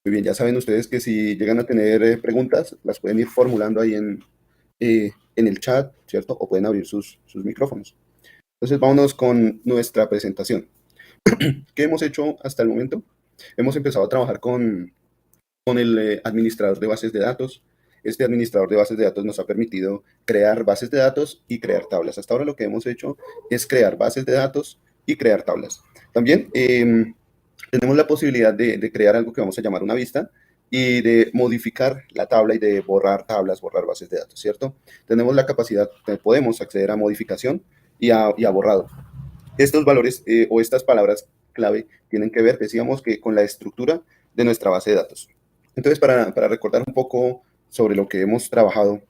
Muy bien, ya saben ustedes que si llegan a tener preguntas, las pueden ir formulando ahí en el chat, ¿cierto? O pueden abrir sus micrófonos. Entonces, vámonos con nuestra presentación. ¿Qué hemos hecho hasta el momento? Hemos empezado a trabajar con el administrador de bases de datos. Este administrador de bases de datos nos ha permitido crear bases de datos y crear tablas. Hasta ahora lo que hemos hecho es crear bases de datos y crear tablas. También tenemos la posibilidad de crear algo que vamos a llamar una vista y de modificar la tabla y de borrar tablas, borrar bases de datos, ¿cierto? Tenemos la capacidad, podemos acceder a modificación y a borrado. Estos valores o estas palabras clave tienen que ver, decíamos, que con la estructura de nuestra base de datos. Entonces, para recordar un poco sobre lo que hemos trabajado,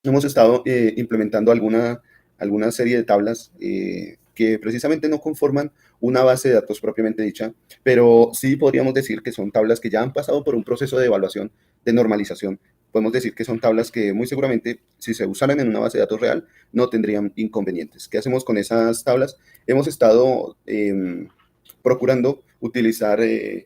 hemos estado implementando alguna serie de tablas que precisamente no conforman una base de datos propiamente dicha, pero sí podríamos decir que son tablas que ya han pasado por un proceso de evaluación, de normalización. Podemos decir que son tablas que muy seguramente, si se usaran en una base de datos real, no tendrían inconvenientes. ¿Qué hacemos con esas tablas? Hemos estado procurando utilizar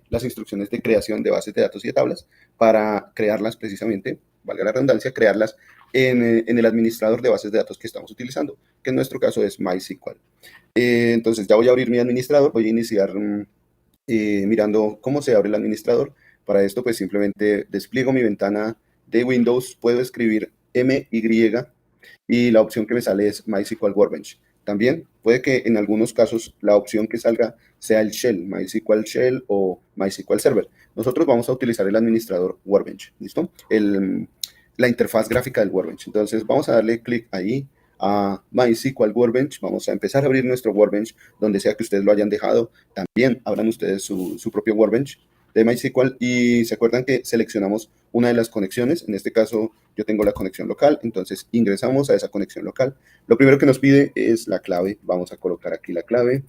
las instrucciones de creación de bases de datos y de tablas para crearlas precisamente, valga la redundancia, crearlas en el administrador de bases de datos que estamos utilizando, que en nuestro caso es MySQL. Entonces ya voy a abrir mi administrador, voy a iniciar mirando cómo se abre el administrador. Para esto pues simplemente despliego mi ventana de Windows, puedo escribir MY y la opción que me sale es MySQL Workbench. También puede que en algunos casos la opción que salga sea el shell, MySQL Shell o MySQL Server. Nosotros vamos a utilizar el administrador Workbench, ¿listo? La interfaz gráfica del Workbench. Entonces vamos a darle clic ahí a MySQL Workbench. Vamos a empezar a abrir nuestro Workbench donde sea que ustedes lo hayan dejado. También abran ustedes su propio Workbench de MySQL y se acuerdan que seleccionamos una de las conexiones. En este caso yo tengo la conexión local, entonces ingresamos a esa conexión local. Lo primero que nos pide es la clave. Vamos a colocar aquí la clave.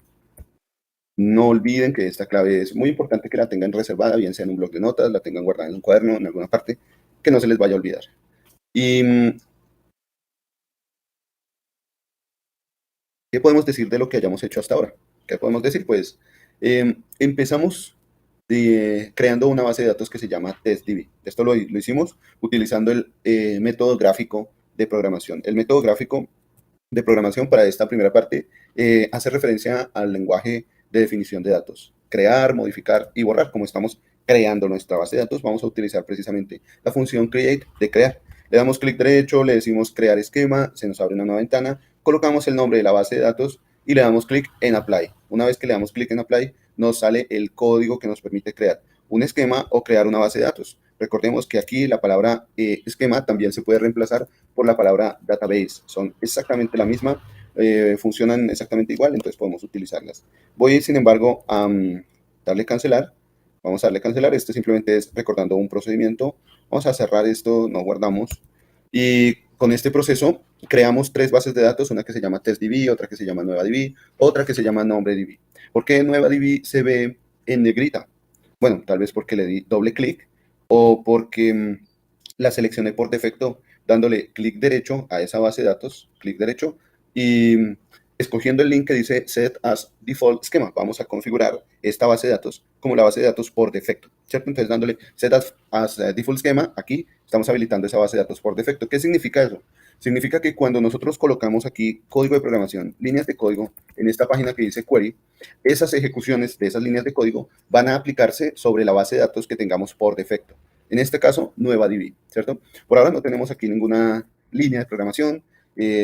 No olviden que esta clave es muy importante que la tengan reservada, bien sea en un bloc de notas, la tengan guardada en un cuaderno, en alguna parte, que no se les vaya a olvidar. ¿Y qué podemos decir de lo que hayamos hecho hasta ahora? ¿Qué podemos decir? Pues empezamos creando una base de datos que se llama TestDB. Esto lo hicimos utilizando el método gráfico de programación. El método gráfico de programación para esta primera parte hace referencia al lenguaje de definición de datos. Crear, modificar y borrar. Como estamos creando nuestra base de datos, vamos a utilizar precisamente la función create de crear. Le damos clic derecho, le decimos crear esquema, se nos abre una nueva ventana, colocamos el nombre de la base de datos y le damos clic en apply. Una vez que le damos clic en apply, nos sale el código que nos permite crear un esquema o crear una base de datos. Recordemos que aquí la palabra esquema también se puede reemplazar por la palabra database. Son exactamente la misma, funcionan exactamente igual, entonces podemos utilizarlas. Voy, sin embargo, a darle cancelar. Vamos a darle cancelar. Este simplemente es recordando un procedimiento. Vamos a cerrar esto, no guardamos. Y con este proceso creamos tres bases de datos, una que se llama TestDB, otra que se llama NuevaDB, otra que se llama NombreDB. ¿Por qué NuevaDB se ve en negrita? Bueno, tal vez porque le di doble clic o porque la seleccioné por defecto dándole clic derecho a esa base de datos, clic derecho, y escogiendo el link que dice Set as Default Schema. Vamos a configurar esta base de datos como la base de datos por defecto, ¿cierto? Entonces dándole Set as Default Schema, aquí estamos habilitando esa base de datos por defecto. ¿Qué significa eso? Significa que cuando nosotros colocamos aquí código de programación, líneas de código, en esta página que dice Query, esas ejecuciones de esas líneas de código van a aplicarse sobre la base de datos que tengamos por defecto. En este caso, NuevaDB, ¿cierto? Por ahora no tenemos aquí ninguna línea de programación,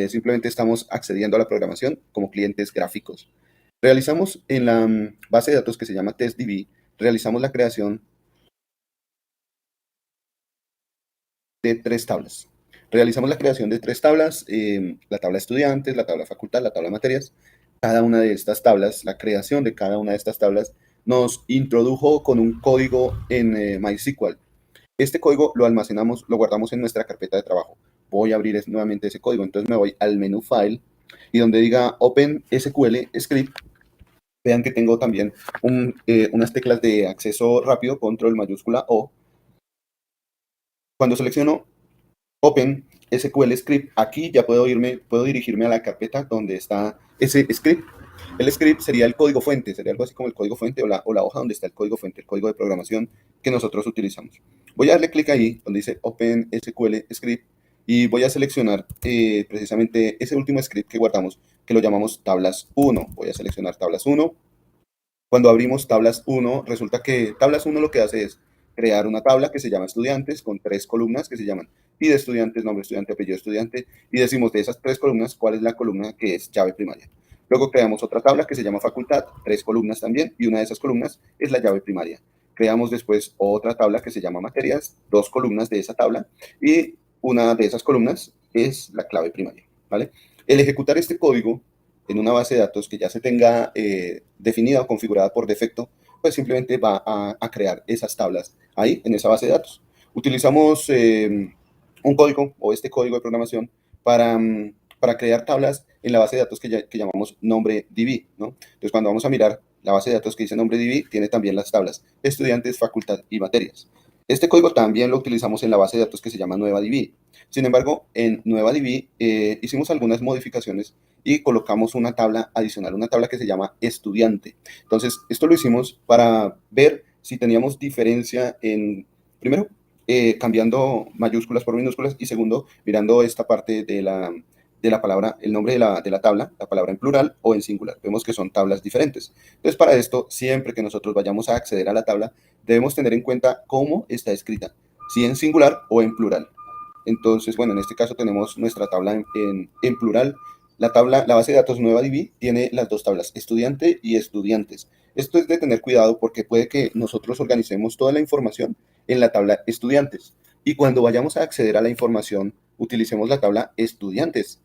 simplemente estamos accediendo a la programación como clientes gráficos. Realizamos en la base de datos que se llama TestDB, realizamos la creación de tres tablas. Realizamos la creación de tres tablas, la tabla estudiantes, la tabla facultad, la tabla materias. Cada una de estas tablas, la creación de cada una de estas tablas, nos introdujo con un código en MySQL. Este código lo almacenamos, lo guardamos en nuestra carpeta de trabajo. Voy a abrir nuevamente ese código, entonces me voy al menú File y donde diga Open SQL Script, vean que tengo también unas teclas de acceso rápido, control mayúscula O. Cuando selecciono Open SQL script. Aquí ya puedo dirigirme a la carpeta donde está ese script. El script sería el código fuente, sería algo así como el código fuente o la hoja donde está el código fuente, el código de programación que nosotros utilizamos. Voy a darle clic ahí donde dice Open SQL Script y voy a seleccionar precisamente ese último script que guardamos, que lo llamamos tablas 1. Voy a seleccionar tablas 1. Cuando abrimos tablas 1, resulta que tablas 1 lo que hace es crear una tabla que se llama estudiantes con 3 columnas que se llaman ID de estudiantes, nombre de estudiante, apellido de estudiante, y decimos de esas 3 columnas cuál es la columna que es llave primaria. Luego creamos otra tabla que se llama facultad, 3 columnas también, y una de esas columnas es la llave primaria. Creamos después otra tabla que se llama materias, 2 columnas de esa tabla, y una de esas columnas es la clave primaria, ¿vale? El ejecutar este código en una base de datos que ya se tenga definida o configurada por defecto, pues simplemente va a crear esas tablas ahí en esa base de datos. Utilizamos un código o este código de programación para crear tablas en la base de datos que llamamos nombre DB, ¿no? Entonces, cuando vamos a mirar la base de datos que dice nombre DB, tiene también las tablas estudiantes, facultad y materias. Este código también lo utilizamos en la base de datos que se llama NuevaDB. Sin embargo, en NuevaDB hicimos algunas modificaciones y colocamos una tabla adicional, una tabla que se llama estudiante. Entonces, esto lo hicimos para ver si teníamos diferencia en, primero, cambiando mayúsculas por minúsculas y segundo, mirando esta parte de la palabra, el nombre de la tabla, la palabra en plural o en singular. Vemos que son tablas diferentes. Entonces, para esto, siempre que nosotros vayamos a acceder a la tabla, debemos tener en cuenta cómo está escrita, si en singular o en plural. Entonces, bueno, en este caso tenemos nuestra tabla en plural. La base de datos NuevaDB tiene las dos tablas, estudiante y estudiantes. Esto es de tener cuidado porque puede que nosotros organicemos toda la información en la tabla estudiantes y cuando vayamos a acceder a la información utilicemos la tabla estudiantes.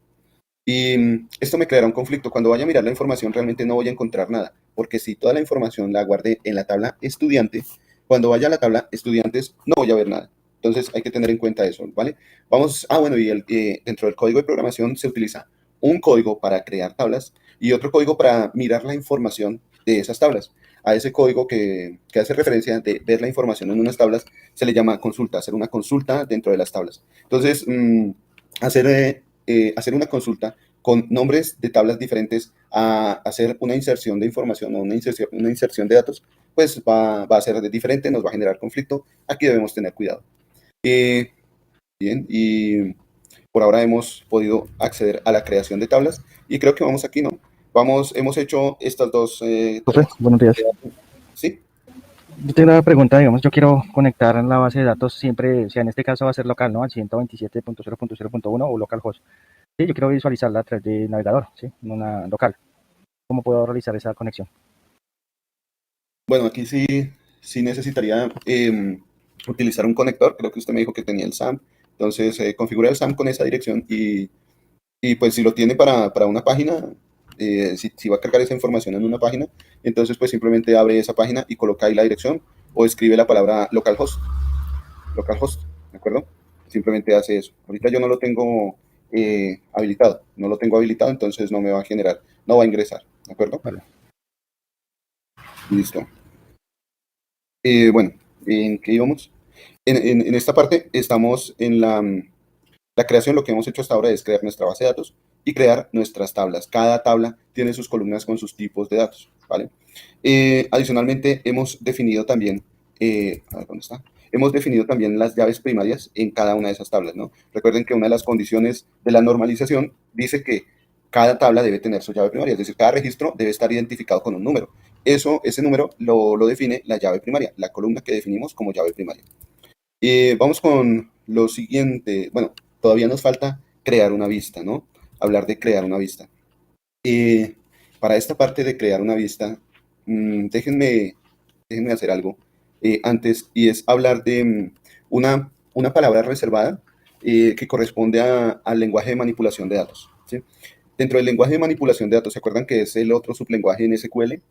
Y esto me creará un conflicto. Cuando vaya a mirar la información realmente no voy a encontrar nada, porque si toda la información la guardé en la tabla estudiante, cuando vaya a la tabla estudiantes no voy a ver nada. Entonces hay que tener en cuenta eso, ¿vale? Bueno, y dentro del código de programación se utiliza un código para crear tablas y otro código para mirar la información de esas tablas. A ese código que hace referencia de ver la información en unas tablas se le llama consulta, hacer una consulta dentro de las tablas. Entonces, hacer una consulta con nombres de tablas diferentes a hacer una inserción de información o una inserción de datos, pues va a ser diferente, nos va a generar conflicto. Aquí debemos tener cuidado. Bien, y por ahora hemos podido acceder a la creación de tablas y creo que vamos aquí, ¿no? Hemos hecho estas dos tareas. Buenos días. ¿Sí? Yo tengo una pregunta, digamos, yo quiero conectar la base de datos siempre, o sea, en este caso va a ser local, ¿no? Al 127.0.0.1 o localhost. Sí, yo quiero visualizarla a través de navegador, ¿sí? En una local. ¿Cómo puedo realizar esa conexión? Bueno, aquí sí necesitaría utilizar un conector. Creo que usted me dijo que tenía el SAM. Entonces, configura el SAM con esa dirección y pues si lo tiene para una página, si va a cargar esa información en una página, entonces pues simplemente abre esa página y coloca ahí la dirección o escribe la palabra localhost, ¿de acuerdo? Simplemente hace eso. Ahorita yo no lo tengo habilitado, entonces no me va a generar, no va a ingresar, ¿de acuerdo? Vale. Listo. Bueno, ¿en qué íbamos? En esta parte estamos en la creación. Lo que hemos hecho hasta ahora es crear nuestra base de datos y crear nuestras tablas. Cada tabla tiene sus columnas con sus tipos de datos, ¿vale? Adicionalmente, hemos definido también, a ver, ¿dónde está? Hemos definido también las llaves primarias en cada una de esas tablas, ¿no? Recuerden que una de las condiciones de la normalización dice que cada tabla debe tener su llave primaria, es decir, cada registro debe estar identificado con un número. Ese número lo define la llave primaria, la columna que definimos como llave primaria. Vamos con lo siguiente. Bueno, todavía nos falta crear una vista, ¿no? Hablar de crear una vista. Para esta parte de crear una vista, déjenme hacer algo antes y es hablar de una palabra reservada que corresponde al lenguaje de manipulación de datos, ¿sí? Dentro del lenguaje de manipulación de datos, ¿se acuerdan que es el otro sublenguaje en SQL?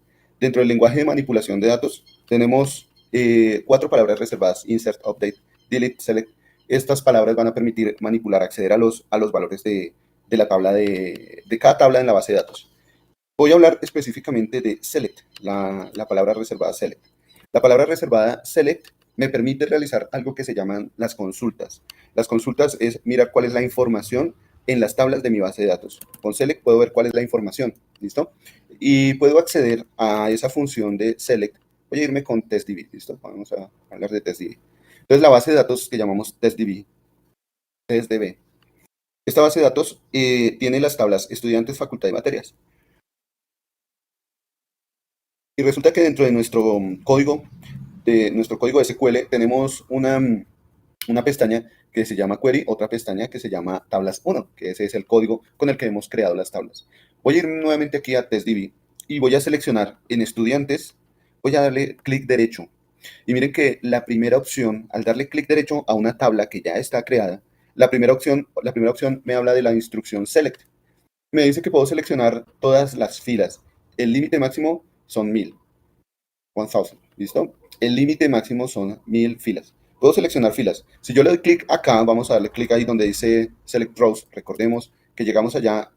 Dentro del lenguaje de manipulación de datos tenemos 4 palabras reservadas: insert, update, delete, select. Estas palabras van a permitir manipular, acceder a los valores de la tabla de cada tabla en la base de datos. Voy a hablar específicamente de select, la palabra reservada select. La palabra reservada select me permite realizar algo que se llaman las consultas. Las consultas es mirar cuál es la información en las tablas de mi base de datos. Con select puedo ver cuál es la información, ¿listo? Y puedo acceder a esa función de select. Voy a irme con TestDB, ¿listo? Vamos a hablar de TestDB. Entonces, la base de datos que llamamos TestDB. Esta base de datos tiene las tablas estudiantes, facultad y materias. Y resulta que dentro de nuestro código SQL, tenemos una pestaña que se llama Query, otra pestaña que se llama Tablas 1, que ese es el código con el que hemos creado las tablas. Voy a ir nuevamente aquí a TestDB y voy a seleccionar en estudiantes, voy a darle clic derecho. Y miren que la primera opción, al darle clic derecho a una tabla que ya está creada, la primera opción me habla de la instrucción select. Me dice que puedo seleccionar todas las filas. El límite máximo son 1000. ¿Listo? El límite máximo son 1000 filas. Puedo seleccionar filas. Si yo le doy clic acá, vamos a darle clic ahí donde dice Select Rows. Recordemos que llegamos allá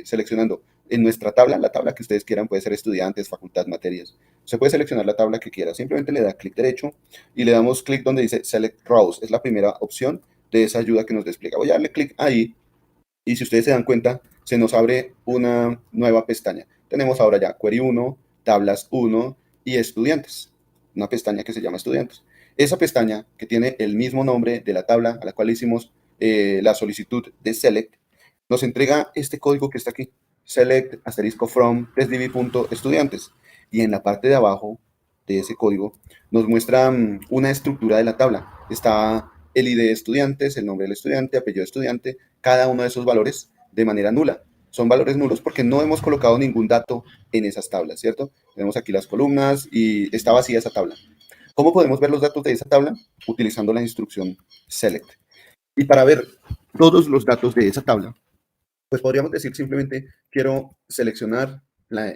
seleccionando en nuestra tabla, la tabla que ustedes quieran, puede ser estudiantes, facultad, materias. Se puede seleccionar la tabla que quiera. Simplemente le da clic derecho y le damos clic donde dice Select Rows. Es la primera opción de esa ayuda que nos despliega. Voy a darle clic ahí y si ustedes se dan cuenta, se nos abre una nueva pestaña. Tenemos ahora ya Query 1, Tablas 1 y Estudiantes. Una pestaña que se llama Estudiantes. Esa pestaña, que tiene el mismo nombre de la tabla a la cual hicimos la solicitud de Select, nos entrega este código que está aquí. Select * from testdb.estudiantes. Y en la parte de abajo de ese código nos muestra una estructura de la tabla. Está el ID de estudiantes, el nombre del estudiante, apellido de estudiante, cada uno de esos valores de manera nula. Son valores nulos porque no hemos colocado ningún dato en esas tablas, ¿cierto? Tenemos aquí las columnas y está vacía esa tabla. ¿Cómo podemos ver los datos de esa tabla? Utilizando la instrucción select. Y para ver todos los datos de esa tabla, pues podríamos decir simplemente quiero seleccionar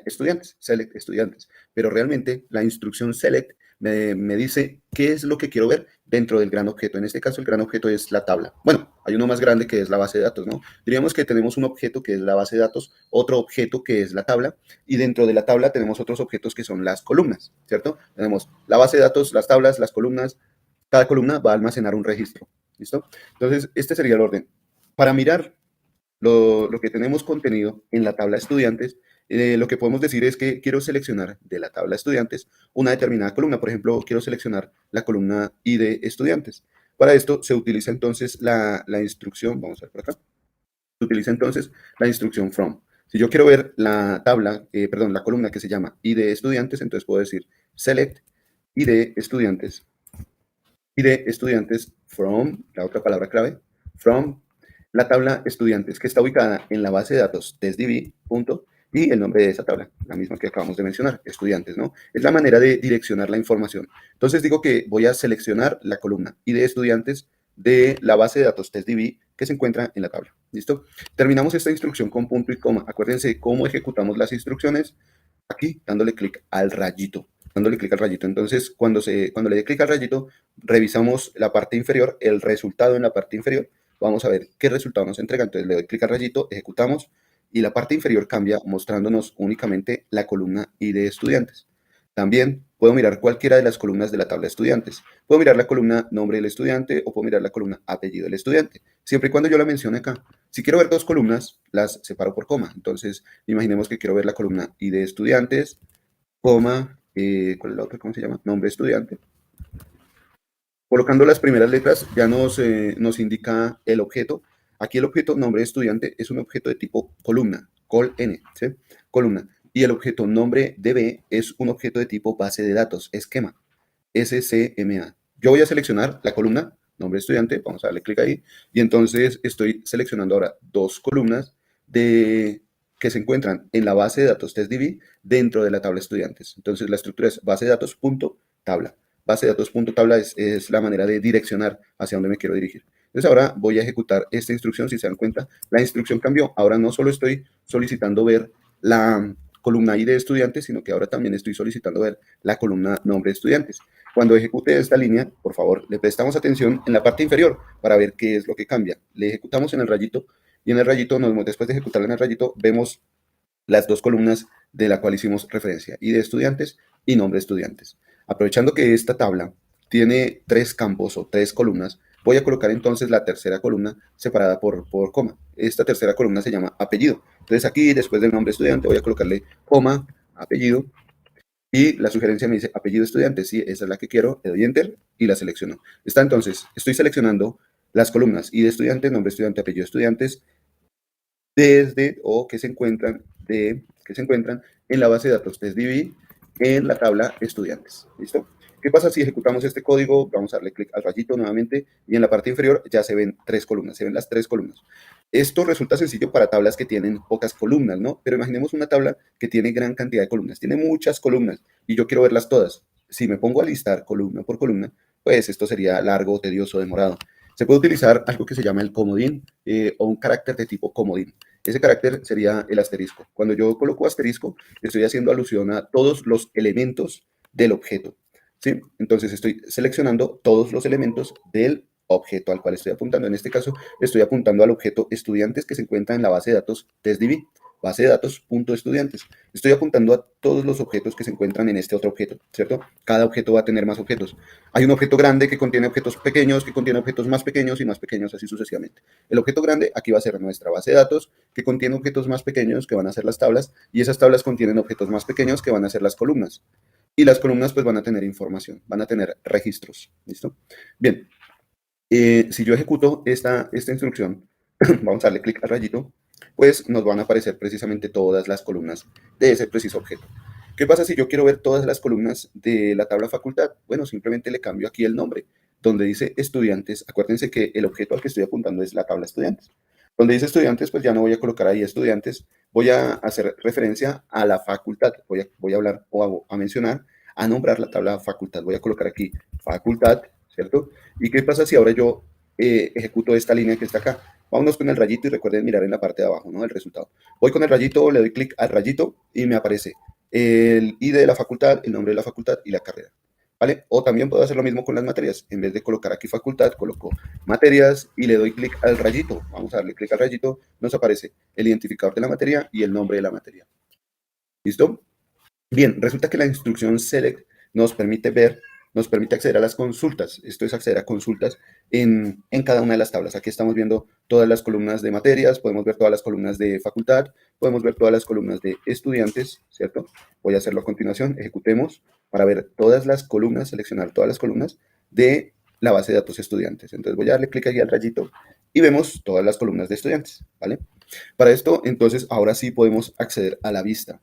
estudiantes, select estudiantes, pero realmente la instrucción select me dice qué es lo que quiero ver dentro del gran objeto. En este caso el gran objeto es la tabla. Bueno, hay uno más grande que es la base de datos, ¿no? Diríamos que tenemos un objeto que es la base de datos, otro objeto que es la tabla, y dentro de la tabla tenemos otros objetos que son las columnas, ¿cierto? Tenemos la base de datos, las tablas, las columnas. Cada columna va a almacenar un registro, ¿listo? Entonces, este sería el orden. Para mirar lo que tenemos contenido en la tabla estudiantes, lo que podemos decir es que quiero seleccionar de la tabla estudiantes una determinada columna. Por ejemplo, quiero seleccionar la columna ID estudiantes. Para esto se utiliza entonces la instrucción, vamos a ver por acá, se utiliza entonces la instrucción from. Si yo quiero ver la tabla, la columna que se llama ID estudiantes, entonces puedo decir select ID estudiantes from, la otra palabra clave, from la tabla estudiantes que está ubicada en la base de datos testdb, punto, y el nombre de esa tabla, la misma que acabamos de mencionar, estudiantes, ¿no? Es la manera de direccionar la información. Entonces digo que voy a seleccionar la columna ID estudiantes de la base de datos testdb que se encuentra en la tabla. ¿Listo? Terminamos esta instrucción con punto y coma. Acuérdense cómo ejecutamos las instrucciones aquí, dándole clic al rayito. Dándole clic al rayito. Entonces, cuando le dé clic al rayito, revisamos la parte inferior, el resultado en la parte inferior. Vamos a ver qué resultado nos entrega. Entonces, le doy clic al rayito, ejecutamos y la parte inferior cambia mostrándonos únicamente la columna ID de estudiantes. También puedo mirar cualquiera de las columnas de la tabla de estudiantes. Puedo mirar la columna nombre del estudiante o puedo mirar la columna apellido del estudiante, siempre y cuando yo la mencione acá. Si quiero ver dos columnas, las separo por coma. Entonces, imaginemos que quiero ver la columna ID de estudiantes, coma, ¿cuál es la otra? ¿Cómo se llama? Nombre estudiante. Colocando las primeras letras ya nos indica el objeto. Aquí el objeto nombre de estudiante es un objeto de tipo columna, col n, ¿sí? Columna. Y el objeto nombre db es un objeto de tipo base de datos, esquema, SCMA. Yo voy a seleccionar la columna, nombre de estudiante, vamos a darle clic ahí, y entonces estoy seleccionando ahora dos columnas que se encuentran en la base de datos testdb dentro de la tabla estudiantes. Entonces la estructura es base de datos punto tabla. Base de datos punto tabla es la manera de direccionar hacia dónde me quiero dirigir. Entonces ahora voy a ejecutar esta instrucción. Si se dan cuenta, la instrucción cambió. Ahora no solo estoy solicitando ver la columna ID de estudiantes, sino que ahora también estoy solicitando ver la columna nombre de estudiantes. Cuando ejecute esta línea, por favor, le prestamos atención en la parte inferior para ver qué es lo que cambia. Le ejecutamos en el rayito y en el rayito, después de ejecutarlo en el rayito, vemos las dos columnas de la cual hicimos referencia, ID de estudiantes y nombre de estudiantes. Aprovechando que esta tabla tiene 3 campos o 3 columnas, voy a colocar entonces la tercera columna separada por coma. Esta tercera columna se llama apellido. Entonces aquí, después del nombre estudiante, voy a colocarle coma, apellido, y la sugerencia me dice apellido estudiante. Sí, esa es la que quiero, le doy enter y la selecciono. Está entonces, estoy seleccionando las columnas y de estudiante, nombre estudiante, apellido estudiantes, desde o que se encuentran en la base de datos TestDB en la tabla estudiantes. ¿Listo? ¿Qué pasa si ejecutamos este código? Vamos a darle clic al rayito nuevamente y en la parte inferior ya se ven 3 columnas, se ven las 3 columnas. Esto resulta sencillo para tablas que tienen pocas columnas, ¿no? Pero imaginemos una tabla que tiene gran cantidad de columnas, tiene muchas columnas y yo quiero verlas todas. Si me pongo a listar columna por columna, pues esto sería largo, tedioso, demorado. Se puede utilizar algo que se llama el comodín o un carácter de tipo comodín. Ese carácter sería el asterisco. Cuando yo coloco asterisco, estoy haciendo alusión a todos los elementos del objeto. ¿Sí? Entonces estoy seleccionando todos los elementos del objeto al cual estoy apuntando. En este caso, estoy apuntando al objeto estudiantes que se encuentra en la base de datos TestDB, base de datos .estudiantes. Estoy apuntando a todos los objetos que se encuentran en este otro objeto, ¿cierto? Cada objeto va a tener más objetos. Hay un objeto grande que contiene objetos pequeños, que contiene objetos más pequeños y más pequeños, así sucesivamente. El objeto grande aquí va a ser nuestra base de datos, que contiene objetos más pequeños, que van a ser las tablas, y esas tablas contienen objetos más pequeños, que van a ser las columnas. Y las columnas pues van a tener información, van a tener registros, ¿listo? Bien, si yo ejecuto esta instrucción, vamos a darle clic al rayito, pues nos van a aparecer precisamente todas las columnas de ese preciso objeto. ¿Qué pasa si yo quiero ver todas las columnas de la tabla facultad? Bueno, simplemente le cambio aquí el nombre, donde dice estudiantes. Acuérdense que el objeto al que estoy apuntando es la tabla estudiantes. Donde dice estudiantes, pues ya no voy a colocar ahí estudiantes, voy a hacer referencia a la facultad, voy a hablar o a mencionar, a nombrar la tabla facultad. Voy a colocar aquí facultad, ¿cierto? ¿Y qué pasa si ahora yo ejecuto esta línea que está acá? Vámonos con el rayito y recuerden mirar en la parte de abajo, ¿no? El resultado. Voy con el rayito, le doy clic al rayito y me aparece el ID de la facultad, el nombre de la facultad y la carrera. ¿Vale? O también puedo hacer lo mismo con las materias. En vez de colocar aquí facultad, coloco materias y le doy clic al rayito. Vamos a darle clic al rayito. Nos aparece el identificador de la materia y el nombre de la materia. ¿Listo? Bien, resulta que la instrucción select nos permite acceder a las consultas. Esto es acceder a consultas en cada una de las tablas. Aquí estamos viendo todas las columnas de materias, podemos ver todas las columnas de facultad, podemos ver todas las columnas de estudiantes, ¿cierto? Voy a hacerlo a continuación, ejecutemos para ver todas las columnas, seleccionar todas las columnas de la base de datos estudiantes. Entonces voy a darle clic aquí al rayito y vemos todas las columnas de estudiantes, ¿vale? Para esto, entonces, ahora sí podemos acceder a la vista.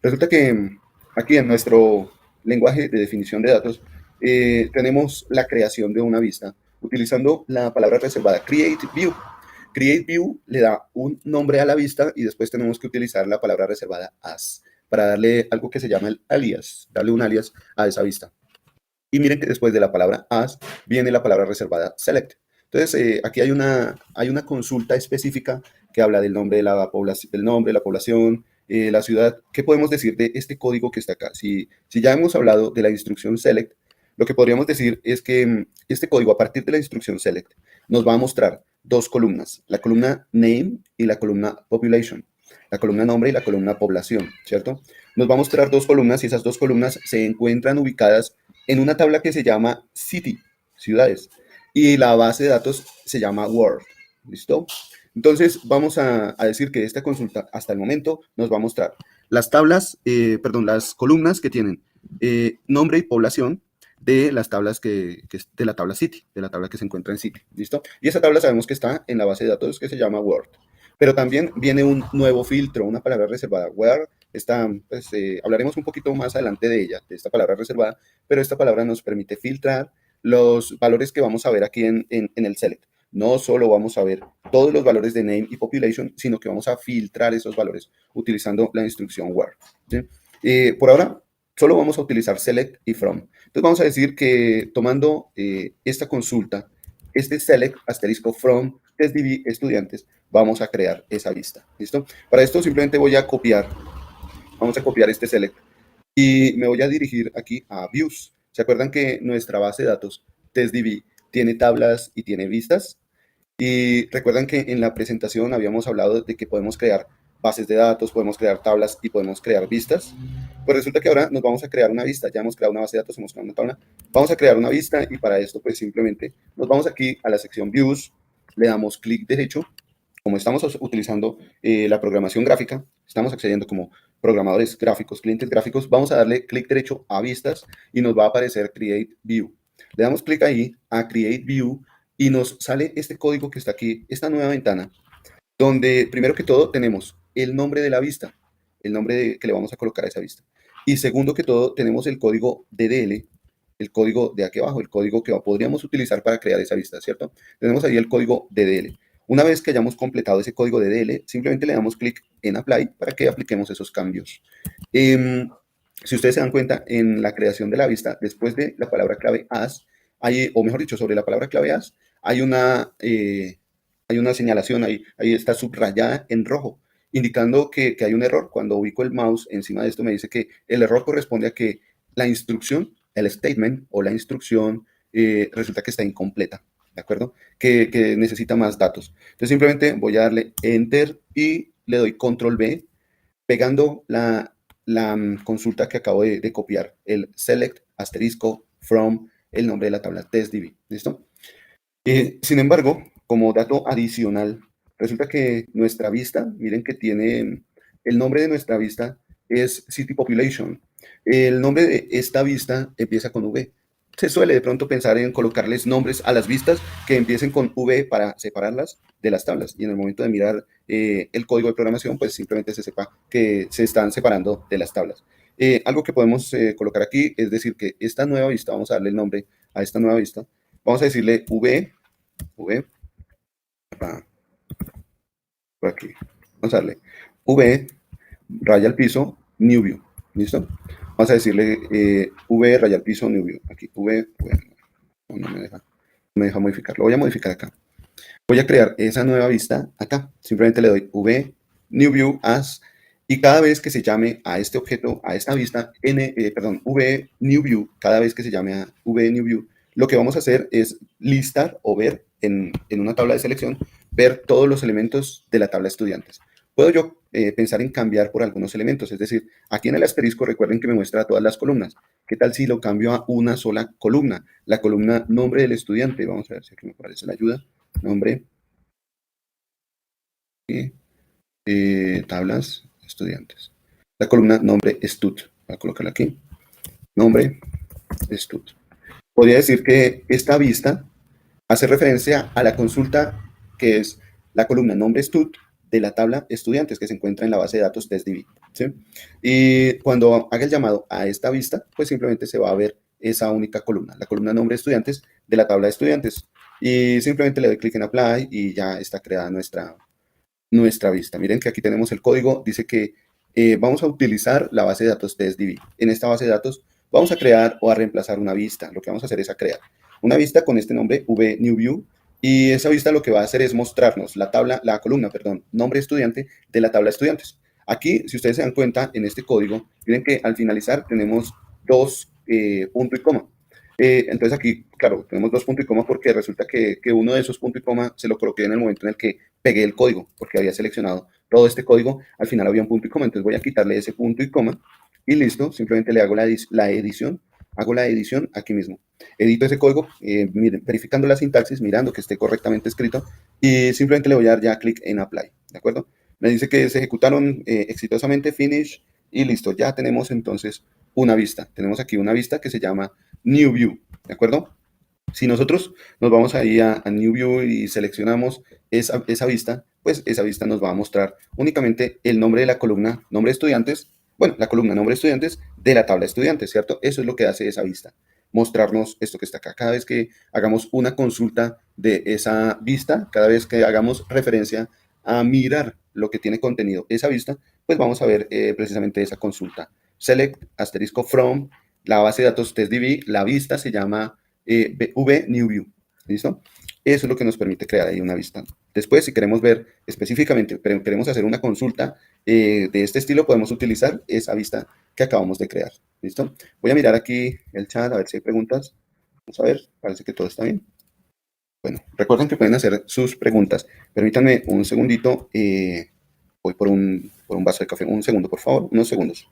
Resulta que aquí en nuestro lenguaje de definición de datos tenemos la creación de una vista utilizando la palabra reservada create view. Create view le da un nombre a la vista y después tenemos que utilizar la palabra reservada as para darle algo que se llama el alias, darle un alias a esa vista. Y miren que después de la palabra as viene la palabra reservada select. Entonces, aquí hay una consulta específica que habla del nombre de la población, la ciudad. ¿Qué podemos decir de este código que está acá? Si ya hemos hablado de la instrucción select, lo que podríamos decir es que este código, a partir de la instrucción select, nos va a mostrar 2 columnas, la columna name y la columna population, la columna nombre y la columna población, ¿cierto? Nos va a mostrar 2 columnas y esas 2 columnas se encuentran ubicadas en una tabla que se llama city, ciudades, y la base de datos se llama world, ¿listo? Entonces vamos a decir que esta consulta hasta el momento nos va a mostrar las las columnas que tienen nombre y población de las tablas de la tabla city, de la tabla que se encuentra en city, ¿listo? Y esa tabla sabemos que está en la base de datos que se llama world. Pero también viene un nuevo filtro, una palabra reservada, where. Pues, hablaremos un poquito más adelante de ella, de esta palabra reservada, pero esta palabra nos permite filtrar los valores que vamos a ver aquí en el select. No solo vamos a ver todos los valores de name y population, sino que vamos a filtrar esos valores utilizando la instrucción where, ¿sí? Por ahora, solo vamos a utilizar select y from. Entonces vamos a decir que tomando esta consulta, este select asterisco from testDB estudiantes, vamos a crear esa vista. ¿Listo? Para esto simplemente vamos a copiar este select y me voy a dirigir aquí a views. ¿Se acuerdan que nuestra base de datos TestDB tiene tablas y tiene vistas? Y recuerdan que en la presentación habíamos hablado de que podemos crear bases de datos, podemos crear tablas y podemos crear vistas. Pues resulta que ahora nos vamos a crear una vista. Ya hemos creado una base de datos, hemos creado una tabla. Vamos a crear una vista y para esto pues simplemente nos vamos aquí a la sección Views, le damos clic derecho. Como estamos utilizando la programación gráfica, estamos accediendo como programadores gráficos, clientes gráficos, vamos a darle clic derecho a vistas y nos va a aparecer Create View. Le damos clic ahí a Create View y nos sale este código que está aquí, esta nueva ventana, donde primero que todo tenemos el nombre de la vista, el nombre que le vamos a colocar a esa vista. Y segundo que todo tenemos el código DDL, el código de aquí abajo, el código que podríamos utilizar para crear esa vista, ¿cierto? Tenemos ahí el código DDL. Una vez que hayamos completado ese código DDL, simplemente le damos clic en Apply para que apliquemos esos cambios. Si ustedes se dan cuenta, en la creación de la vista, después de la palabra clave as, o mejor dicho, sobre la palabra clave as, hay una señalación, ahí está subrayada en rojo, indicando que hay un error. Cuando ubico el mouse encima de esto me dice que el error corresponde a que la instrucción, el statement o la instrucción resulta que está incompleta, ¿de acuerdo? Que necesita más datos. Entonces simplemente voy a darle Enter y le doy Control B, pegando la consulta que acabo de copiar, el select asterisco from el nombre de la tabla testDB, ¿listo? Sin embargo, como dato adicional, resulta que nuestra vista, miren que tiene, el nombre de nuestra vista es City Population. El nombre de esta vista empieza con V. Se suele de pronto pensar en colocarles nombres a las vistas que empiecen con V para separarlas de las tablas. Y en el momento de mirar el código de programación, pues simplemente se sepa que se están separando de las tablas. Algo que podemos colocar aquí es decir que esta nueva vista, vamos a darle el nombre a esta nueva vista, vamos a decirle V, por aquí, vamos a darle V, raya al piso, New View, ¿listo? Vamos a decirle V, raya al piso, New View, aquí, V, no me deja modificar, lo voy a modificar acá. Voy a crear esa nueva vista acá, simplemente le doy V, New View, as, y cada vez que se llame a este objeto, a esta vista, V, New View, cada vez que se llame a V, New View, lo que vamos a hacer es listar o ver en una tabla de selección, ver todos los elementos de la tabla estudiantes. Puedo yo pensar en cambiar por algunos elementos, es decir, aquí en el asterisco recuerden que me muestra todas las columnas. ¿Qué tal si lo cambio a una sola columna? La columna nombre del estudiante, vamos a ver si aquí me aparece la ayuda, nombre, tablas, estudiantes. La columna nombre stud, voy a colocarla aquí, nombre stud. Podría decir que esta vista hace referencia a la consulta que es la columna nombre stud de la tabla estudiantes que se encuentra en la base de datos testDB, ¿sí? Y cuando haga el llamado a esta vista, pues simplemente se va a ver esa única columna, la columna nombre estudiantes de la tabla de estudiantes. Y simplemente le doy clic en Apply y ya está creada nuestra vista. Miren que aquí tenemos el código, dice que vamos a utilizar la base de datos testDB. En esta base de datos vamos a crear o a reemplazar una vista. Lo que vamos a hacer es a crear una vista con este nombre, VNewView, y esa vista lo que va a hacer es mostrarnos la columna, nombre estudiante de la tabla estudiantes. Aquí, si ustedes se dan cuenta, en este código, miren que al finalizar tenemos dos punto y coma. Entonces aquí, claro, tenemos dos puntos y coma porque resulta que uno de esos puntos y coma se lo coloqué en el momento en el que pegué el código, porque había seleccionado todo este código, al final había un punto y coma, entonces voy a quitarle ese punto y coma y listo, simplemente le hago la edición, hago la edición aquí mismo. Edito ese código, verificando la sintaxis, mirando que esté correctamente escrito y simplemente le voy a dar ya clic en Apply, ¿de acuerdo? Me dice que se ejecutaron exitosamente, finish y listo, ya tenemos entonces una vista. Tenemos aquí una vista que se llama New View, ¿de acuerdo? Si nosotros nos vamos ahí a New View y seleccionamos esa vista, pues esa vista nos va a mostrar únicamente el nombre de la columna, nombre de estudiantes, bueno, la columna nombre de estudiantes de la tabla estudiantes, ¿cierto? Eso es lo que hace esa vista, mostrarnos esto que está acá. Cada vez que hagamos una consulta de esa vista, cada vez que hagamos referencia a mirar lo que tiene contenido esa vista, pues vamos a ver precisamente esa consulta. Select, asterisco from, la base de datos testDB, la vista se llama VNewView, ¿listo? Eso es lo que nos permite crear ahí una vista. Después, si queremos ver específicamente, pero queremos hacer una consulta de este estilo, podemos utilizar esa vista que acabamos de crear, ¿listo? Voy a mirar aquí el chat a ver si hay preguntas. Vamos a ver, parece que todo está bien. Bueno, recuerden que pueden hacer sus preguntas. Permítanme un segundito. Voy por un vaso de café. Un segundo, por favor, unos segundos.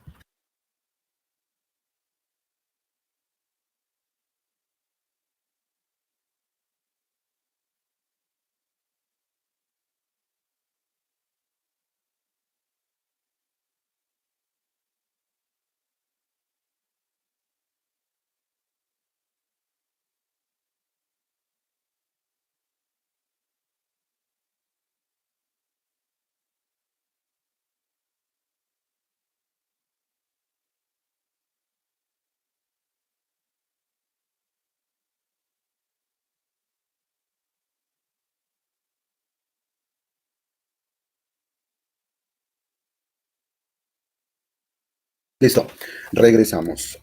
Listo, regresamos.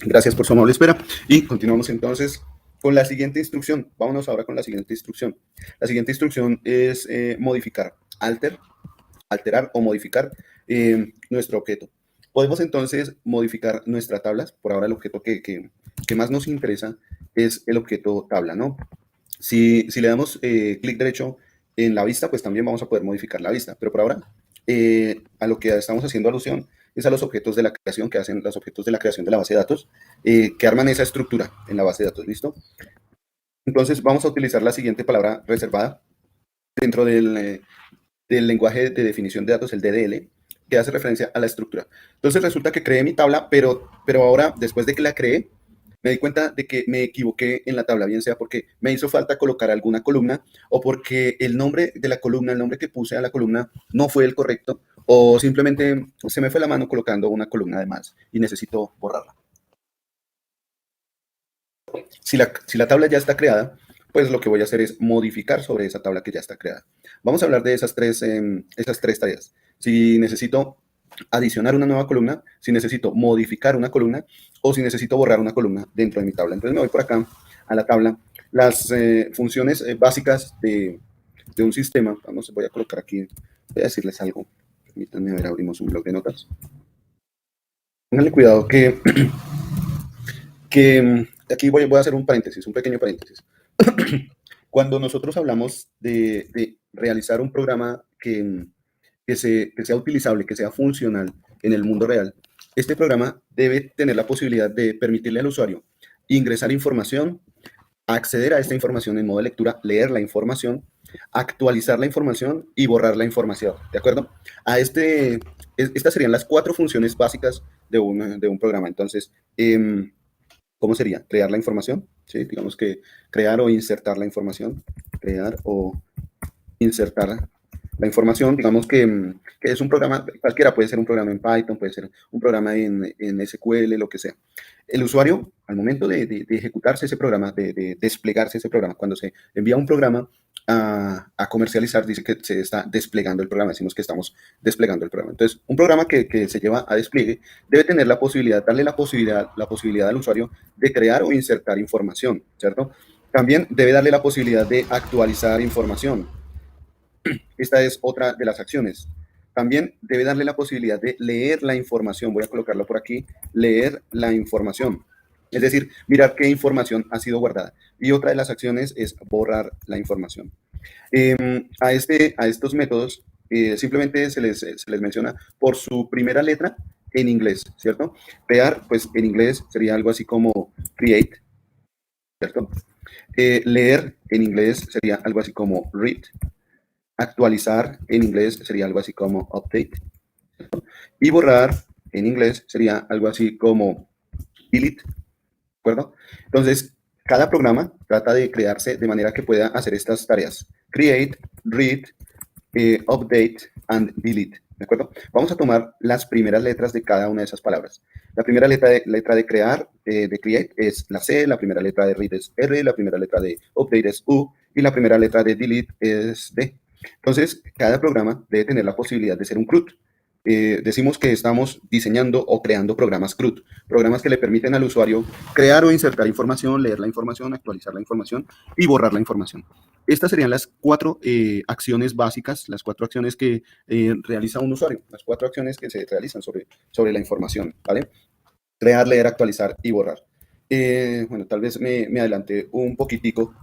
Gracias por su amable espera y continuamos entonces con la siguiente instrucción. Vámonos ahora con la siguiente instrucción. La siguiente instrucción es modificar, alterar o modificar nuestro objeto. Podemos entonces modificar nuestras tablas. Por ahora el objeto que más nos interesa es el objeto tabla, ¿no? Si le damos clic derecho en la vista, pues también vamos a poder modificar la vista. Pero por ahora, a lo que estamos haciendo alusión es a los objetos de la creación que hacen los objetos de la creación de la base de datos, que arman esa estructura en la base de datos, ¿listo? Entonces vamos a utilizar la siguiente palabra reservada dentro del lenguaje de definición de datos, el DDL, que hace referencia a la estructura. Entonces resulta que creé mi tabla, pero ahora, después de que la creé, me di cuenta de que me equivoqué en la tabla, bien sea porque me hizo falta colocar alguna columna o porque el nombre de la columna, el nombre que puse a la columna no fue el correcto o simplemente se me fue la mano colocando una columna de más y necesito borrarla. Si la tabla ya está creada, pues lo que voy a hacer es modificar sobre esa tabla que ya está creada. Vamos a hablar de esas tres tareas. Si necesito adicionar una nueva columna, si necesito modificar una columna o si necesito borrar una columna dentro de mi tabla. Entonces me voy por acá a la tabla. Las funciones básicas de un sistema, voy a colocar aquí, voy a decirles algo. Permítanme, a ver, abrimos un bloc de notas. Pónganle cuidado que aquí voy a hacer un paréntesis, un pequeño paréntesis. Cuando nosotros hablamos de realizar un programa que sea utilizable, que sea funcional en el mundo real, este programa debe tener la posibilidad de permitirle al usuario ingresar información, acceder a esta información en modo de lectura, leer la información, actualizar la información y borrar la información, ¿de acuerdo? Estas serían las 4 funciones básicas de un programa. Entonces, ¿cómo sería? Crear la información, ¿sí? Digamos que crear o insertar la información, crear o insertar la información, digamos que es un programa, cualquiera puede ser un programa en Python, puede ser un programa en SQL, lo que sea. El usuario, al momento de ejecutarse ese programa, de desplegarse ese programa, cuando se envía un programa a comercializar, dice que se está desplegando el programa, decimos que estamos desplegando el programa. Entonces, un programa que se lleva a despliegue debe tener la posibilidad, darle la posibilidad al usuario de crear o insertar información, ¿cierto? También debe darle la posibilidad de actualizar información. Esta es otra de las acciones. También debe darle la posibilidad de leer la información. Voy a colocarlo por aquí. Leer la información. Es decir, mirar qué información ha sido guardada. Y otra de las acciones es borrar la información. A estos métodos simplemente se les menciona por su primera letra en inglés, ¿cierto? Crear, pues en inglés sería algo así como create, ¿cierto? Leer en inglés sería algo así como read. Actualizar en inglés sería algo así como update. Y borrar en inglés sería algo así como delete. ¿De acuerdo? Entonces, cada programa trata de crearse de manera que pueda hacer estas tareas. Create, read, update and delete. ¿De acuerdo? Vamos a tomar las primeras letras de cada una de esas palabras. La primera letra de crear, de create, es la C, la primera letra de read es R, la primera letra de update es U y la primera letra de delete es D. Entonces, cada programa debe tener la posibilidad de ser un CRUD. Decimos que estamos diseñando o creando programas CRUD, programas que le permiten al usuario crear o insertar información, leer la información, actualizar la información y borrar la información. Estas serían las 4 acciones básicas, las 4 acciones que realiza un usuario, las 4 acciones que se realizan sobre la información, ¿vale? Crear, leer, actualizar y borrar. Bueno, tal vez me adelanté un poquitico,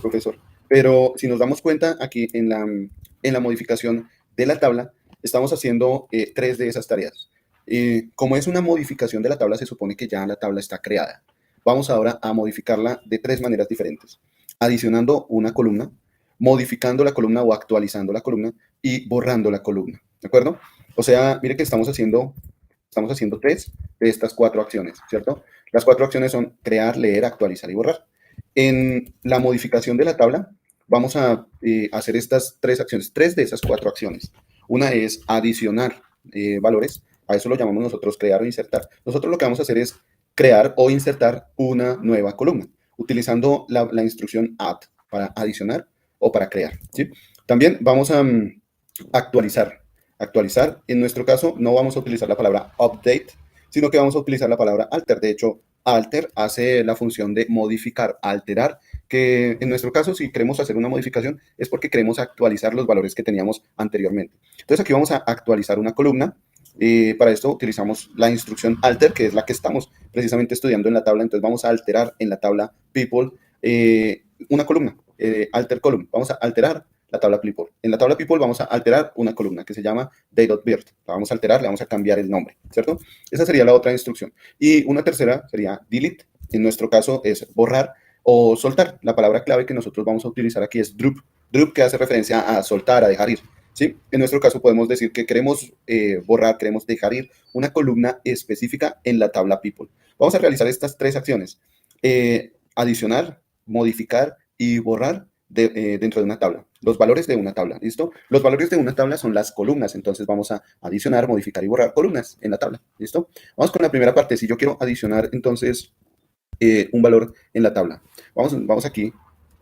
profesor, pero si nos damos cuenta aquí en la modificación de la tabla, estamos haciendo 3 de esas tareas. Como es una modificación de la tabla, se supone que ya la tabla está creada. Vamos ahora a modificarla de 3 maneras diferentes. Adicionando una columna, modificando la columna o actualizando la columna y borrando la columna. ¿De acuerdo? O sea, mire que estamos haciendo 3 de estas 4 acciones, ¿cierto? Las 4 acciones son crear, leer, actualizar y borrar. En la modificación de la tabla, vamos a hacer estas 3 acciones, 3 de esas 4 acciones. Una es adicionar valores, a eso lo llamamos nosotros crear o insertar. Nosotros lo que vamos a hacer es crear o insertar una nueva columna, utilizando la instrucción add para adicionar o para crear, ¿sí? También vamos a actualizar. Actualizar, en nuestro caso, no vamos a utilizar la palabra update, sino que vamos a utilizar la palabra alter. De hecho, alter hace la función de modificar, alterar, que en nuestro caso, si queremos hacer una modificación, es porque queremos actualizar los valores que teníamos anteriormente. Entonces, aquí vamos a actualizar una columna. Para esto utilizamos la instrucción alter, que es la que estamos precisamente estudiando en la tabla. Entonces, vamos a alterar en la tabla people una columna, alter column. Vamos a alterar la tabla people. En la tabla people vamos a alterar una columna que se llama day.birth. La vamos a alterar, le vamos a cambiar el nombre, ¿cierto? Esa sería la otra instrucción. Y una tercera sería delete. En nuestro caso es borrar o soltar. La palabra clave que nosotros vamos a utilizar aquí es drop. Drop, que hace referencia a soltar, a dejar ir, ¿sí? En nuestro caso podemos decir que queremos borrar, queremos dejar ir una columna específica en la tabla people. Vamos a realizar estas 3 acciones. Adicionar, modificar y borrar dentro de una tabla. Los valores de una tabla, ¿listo? Los valores de una tabla son las columnas, entonces vamos a adicionar, modificar y borrar columnas en la tabla, ¿listo? Vamos con la primera parte. Si yo quiero adicionar, entonces, un valor en la tabla. Vamos aquí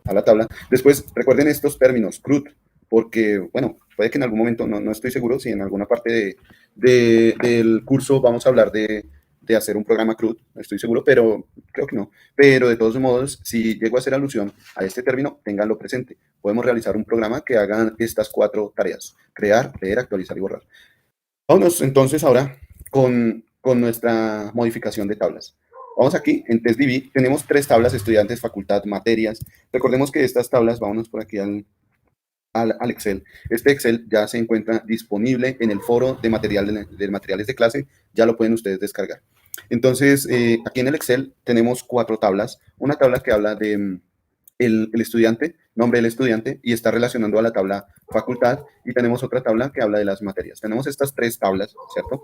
a la tabla. Después, recuerden estos términos, CRUD, porque, bueno, puede que en algún momento, no estoy seguro si en alguna parte del curso vamos a hablar de hacer un programa CRUD, no estoy seguro, pero creo que no. Pero de todos modos, si llego a hacer alusión a este término, ténganlo presente. Podemos realizar un programa que haga estas 4 tareas: crear, leer, actualizar y borrar. Vámonos entonces ahora con nuestra modificación de tablas. Vamos aquí en TestDB, tenemos 3 tablas: estudiantes, facultad, materias. Recordemos que estas tablas, vámonos por aquí al Excel. Este Excel ya se encuentra disponible en el foro de materiales de clase, ya lo pueden ustedes descargar. Entonces, aquí en el Excel tenemos 4 tablas. Una tabla que habla de el estudiante, nombre del estudiante, y está relacionando a la tabla facultad, y tenemos otra tabla que habla de las materias. Tenemos estas 3 tablas, ¿cierto?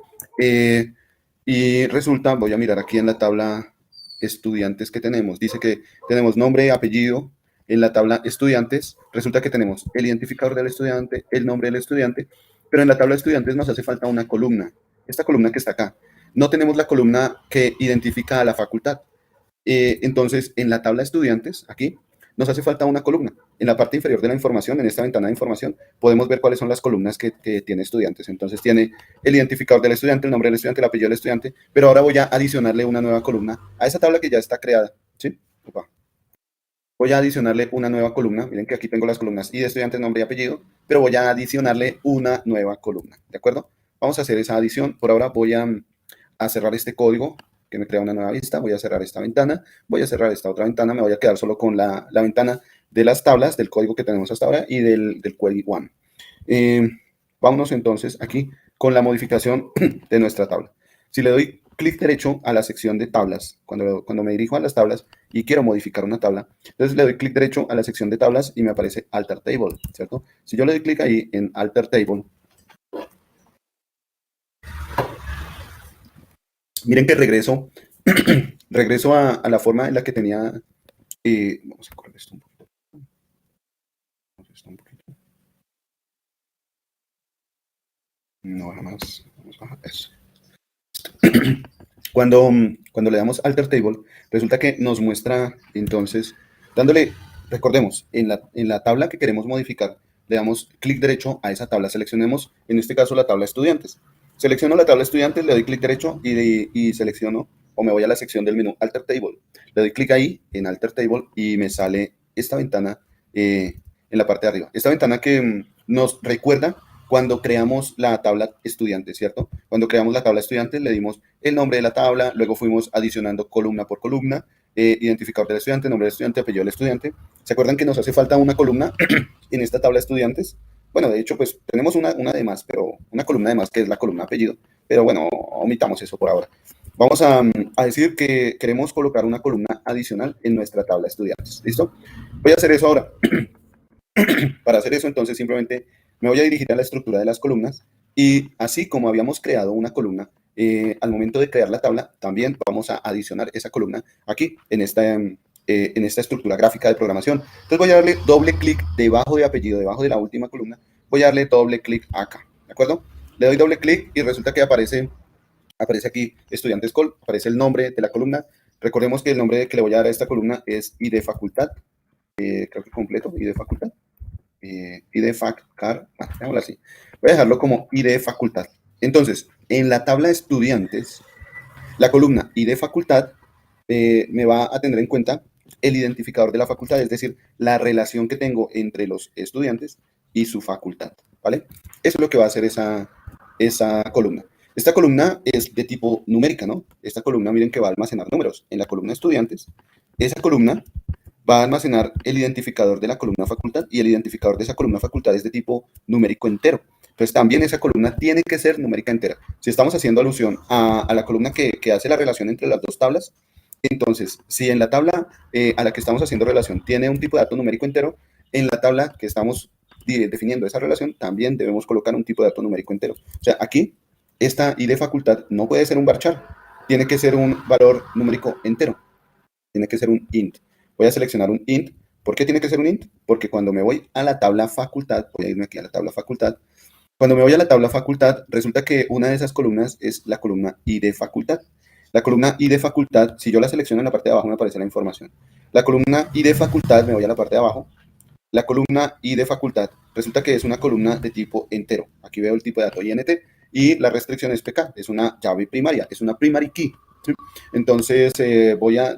Y resulta, voy a mirar aquí en la tabla estudiantes que tenemos, dice que tenemos nombre, apellido. En la tabla estudiantes, resulta que tenemos el identificador del estudiante, el nombre del estudiante, pero en la tabla estudiantes nos hace falta una columna, esta columna que está acá. No tenemos la columna que identifica a la facultad. Entonces, en la tabla estudiantes, aquí, nos hace falta una columna. En la parte inferior de la información, en esta ventana de información, podemos ver cuáles son las columnas que tiene estudiantes. Entonces, tiene el identificador del estudiante, el nombre del estudiante, el apellido del estudiante, pero ahora voy a adicionarle una nueva columna a esa tabla que ya está creada, ¿sí? Opa. Voy a adicionarle una nueva columna. Miren que aquí tengo las columnas y de estudiante, nombre y apellido, pero voy a adicionarle una nueva columna, ¿de acuerdo? Vamos a hacer esa adición. Por ahora voy a cerrar este código que me crea una nueva vista. Voy a cerrar esta ventana, voy a cerrar esta otra ventana, me voy a quedar solo con la ventana de las tablas, del código que tenemos hasta ahora y del query one. Vámonos entonces aquí con la modificación de nuestra tabla. Si le doy clic derecho a la sección de tablas, cuando me dirijo a las tablas y quiero modificar una tabla, entonces le doy clic derecho a la sección de tablas y me aparece Alter Table, ¿cierto? Si yo le doy clic ahí en Alter Table, miren que regreso a la forma en la que tenía. Vamos a correr esto un poquito. No baja más. Vamos a bajar eso. Cuando le damos Alter Table, resulta que nos muestra, entonces, recordemos, en la tabla que queremos modificar, le damos clic derecho a esa tabla. Seleccionemos, en este caso, la tabla estudiantes. Selecciono la tabla estudiantes, le doy clic derecho y selecciono, o me voy a la sección del menú Alter Table. Le doy clic ahí en Alter Table y me sale esta ventana en la parte de arriba. Esta ventana que nos recuerda cuando creamos la tabla estudiante, ¿cierto? Cuando creamos la tabla estudiante le dimos el nombre de la tabla, luego fuimos adicionando columna por columna, identificador del estudiante, nombre del estudiante, apellido del estudiante. ¿Se acuerdan que nos hace falta una columna en esta tabla estudiantes? bueno, de hecho, pues tenemos una de más, pero una columna de más que es la columna apellido, pero bueno, omitamos eso por ahora. Vamos a decir que queremos colocar una columna adicional en nuestra tabla de estudiantes. ¿Listo? Voy a hacer eso ahora. Para hacer eso, entonces, simplemente me voy a dirigir a la estructura de las columnas y así como habíamos creado una columna, al momento de crear la tabla, también vamos a adicionar esa columna aquí en esta estructura gráfica de programación. Entonces voy a darle doble clic debajo de apellido, debajo de la última columna, voy a darle doble clic acá, ¿de acuerdo? Le doy doble clic y resulta que aparece aquí estudiantes call, aparece el nombre de la columna. Recordemos que el nombre que le voy a dar a esta columna es ID facultad, creo que completo, ID facultad. ID fac-car, bueno, así. Voy a dejarlo como ID facultad. Entonces, en la tabla de estudiantes, la columna ID facultad me va a tener en cuenta el identificador de la facultad, es decir, la relación que tengo entre los estudiantes y su facultad, ¿vale? Eso es lo que va a hacer esa columna. Esta columna es de tipo numérica, ¿no? Esta columna, miren que va a almacenar números. En la columna estudiantes, esa columna va a almacenar el identificador de la columna facultad y el identificador de esa columna facultad es de tipo numérico entero. Entonces también esa columna tiene que ser numérica entera. Si estamos haciendo alusión a la columna que hace la relación entre las dos tablas, entonces si en la tabla a la que estamos haciendo relación tiene un tipo de dato numérico entero, en la tabla que estamos definiendo esa relación también debemos colocar un tipo de dato numérico entero. O sea, aquí esta ID facultad no puede ser un varchar, tiene que ser un valor numérico entero, tiene que ser un int. Voy a seleccionar un int. ¿Por qué tiene que ser un int? Porque cuando me voy a la tabla facultad, voy a irme aquí a la tabla facultad, cuando me voy a la tabla facultad, resulta que una de esas columnas es la columna ID facultad. La columna ID facultad, si yo la selecciono en la parte de abajo, me aparece la información. La columna ID facultad, me voy a la parte de abajo. La columna ID facultad, resulta que es una columna de tipo entero. Aquí veo el tipo de dato INT y la restricción es PK, es una llave primaria, es una primary key. ¿Sí? Entonces,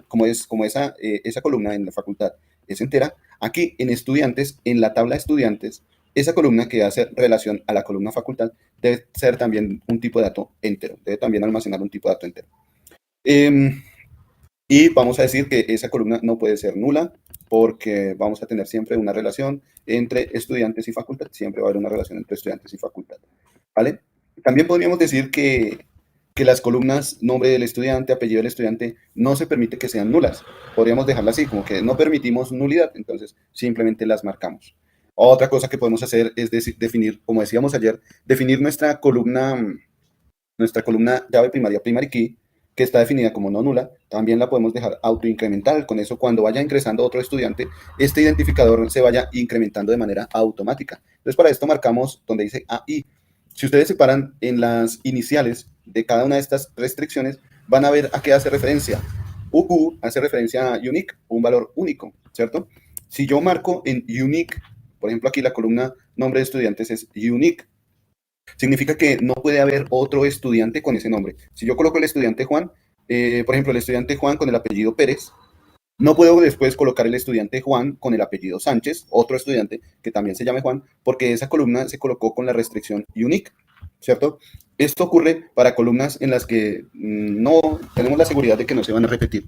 como esa columna en la facultad es entera, aquí en estudiantes, en la tabla de estudiantes, esa columna que hace relación a la columna facultad debe ser también un tipo de dato entero, debe también almacenar un tipo de dato entero. Y vamos a decir que esa columna no puede ser nula porque vamos a tener siempre una relación entre estudiantes y facultad, siempre va a haber una relación entre estudiantes y facultad, ¿vale? También podríamos decir que las columnas nombre del estudiante, apellido del estudiante, no se permite que sean nulas. Podríamos dejarla así, como que no permitimos nulidad, entonces simplemente las marcamos. Otra cosa que podemos hacer es definir, como decíamos ayer, definir nuestra columna llave primaria, primary key, que está definida como no nula, también la podemos dejar autoincremental. Con eso, cuando vaya ingresando otro estudiante, este identificador se vaya incrementando de manera automática. Entonces, para esto marcamos donde dice AI. Si ustedes se paran en las iniciales de cada una de estas restricciones, van a ver a qué hace referencia. UU hace referencia a unique, un valor único, ¿cierto? Si yo marco en unique, por ejemplo, aquí la columna nombre de estudiantes es unique, significa que no puede haber otro estudiante con ese nombre. Si yo coloco el estudiante Juan, por ejemplo, el estudiante Juan con el apellido Pérez, no puedo después colocar el estudiante Juan con el apellido Sánchez, otro estudiante que también se llame Juan, porque esa columna se colocó con la restricción unique, ¿cierto? Esto ocurre para columnas en las que no tenemos la seguridad de que no se van a repetir.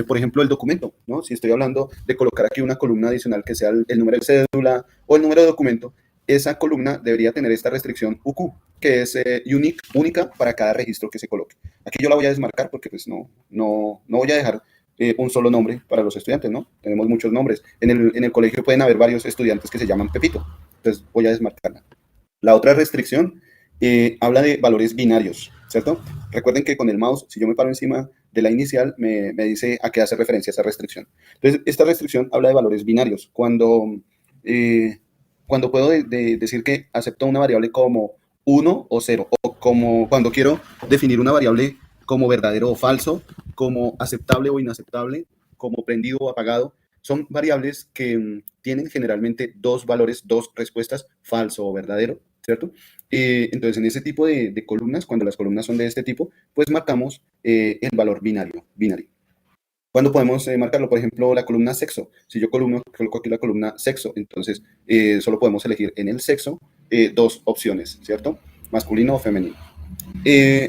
Por ejemplo, el documento, ¿no? Si estoy hablando de colocar aquí una columna adicional que sea el número de cédula o el número de documento, esa columna debería tener esta restricción UQ, que es única para cada registro que se coloque. Aquí yo la voy a desmarcar porque pues no voy a dejar un solo nombre para los estudiantes, ¿no? Tenemos muchos nombres. En el colegio pueden haber varios estudiantes que se llaman Pepito, entonces voy a desmarcarla. La otra restricción habla de valores binarios, ¿cierto? Recuerden que con el mouse, si yo me paro encima de la inicial, me dice a qué hace referencia esa restricción. Entonces, esta restricción habla de valores binarios. Cuando puedo decir que acepto una variable como 1 o 0, o como cuando quiero definir una variable como verdadero o falso, como aceptable o inaceptable, como prendido o apagado, son variables que tienen generalmente dos valores, dos respuestas, falso o verdadero, ¿cierto? Entonces, en ese tipo de columnas, cuando las columnas son de este tipo, pues marcamos el valor binario. ¿Cuándo podemos marcarlo? Por ejemplo, la columna sexo. Si yo coloco aquí la columna sexo, entonces solo podemos elegir en el sexo dos opciones, ¿cierto? Masculino o femenino.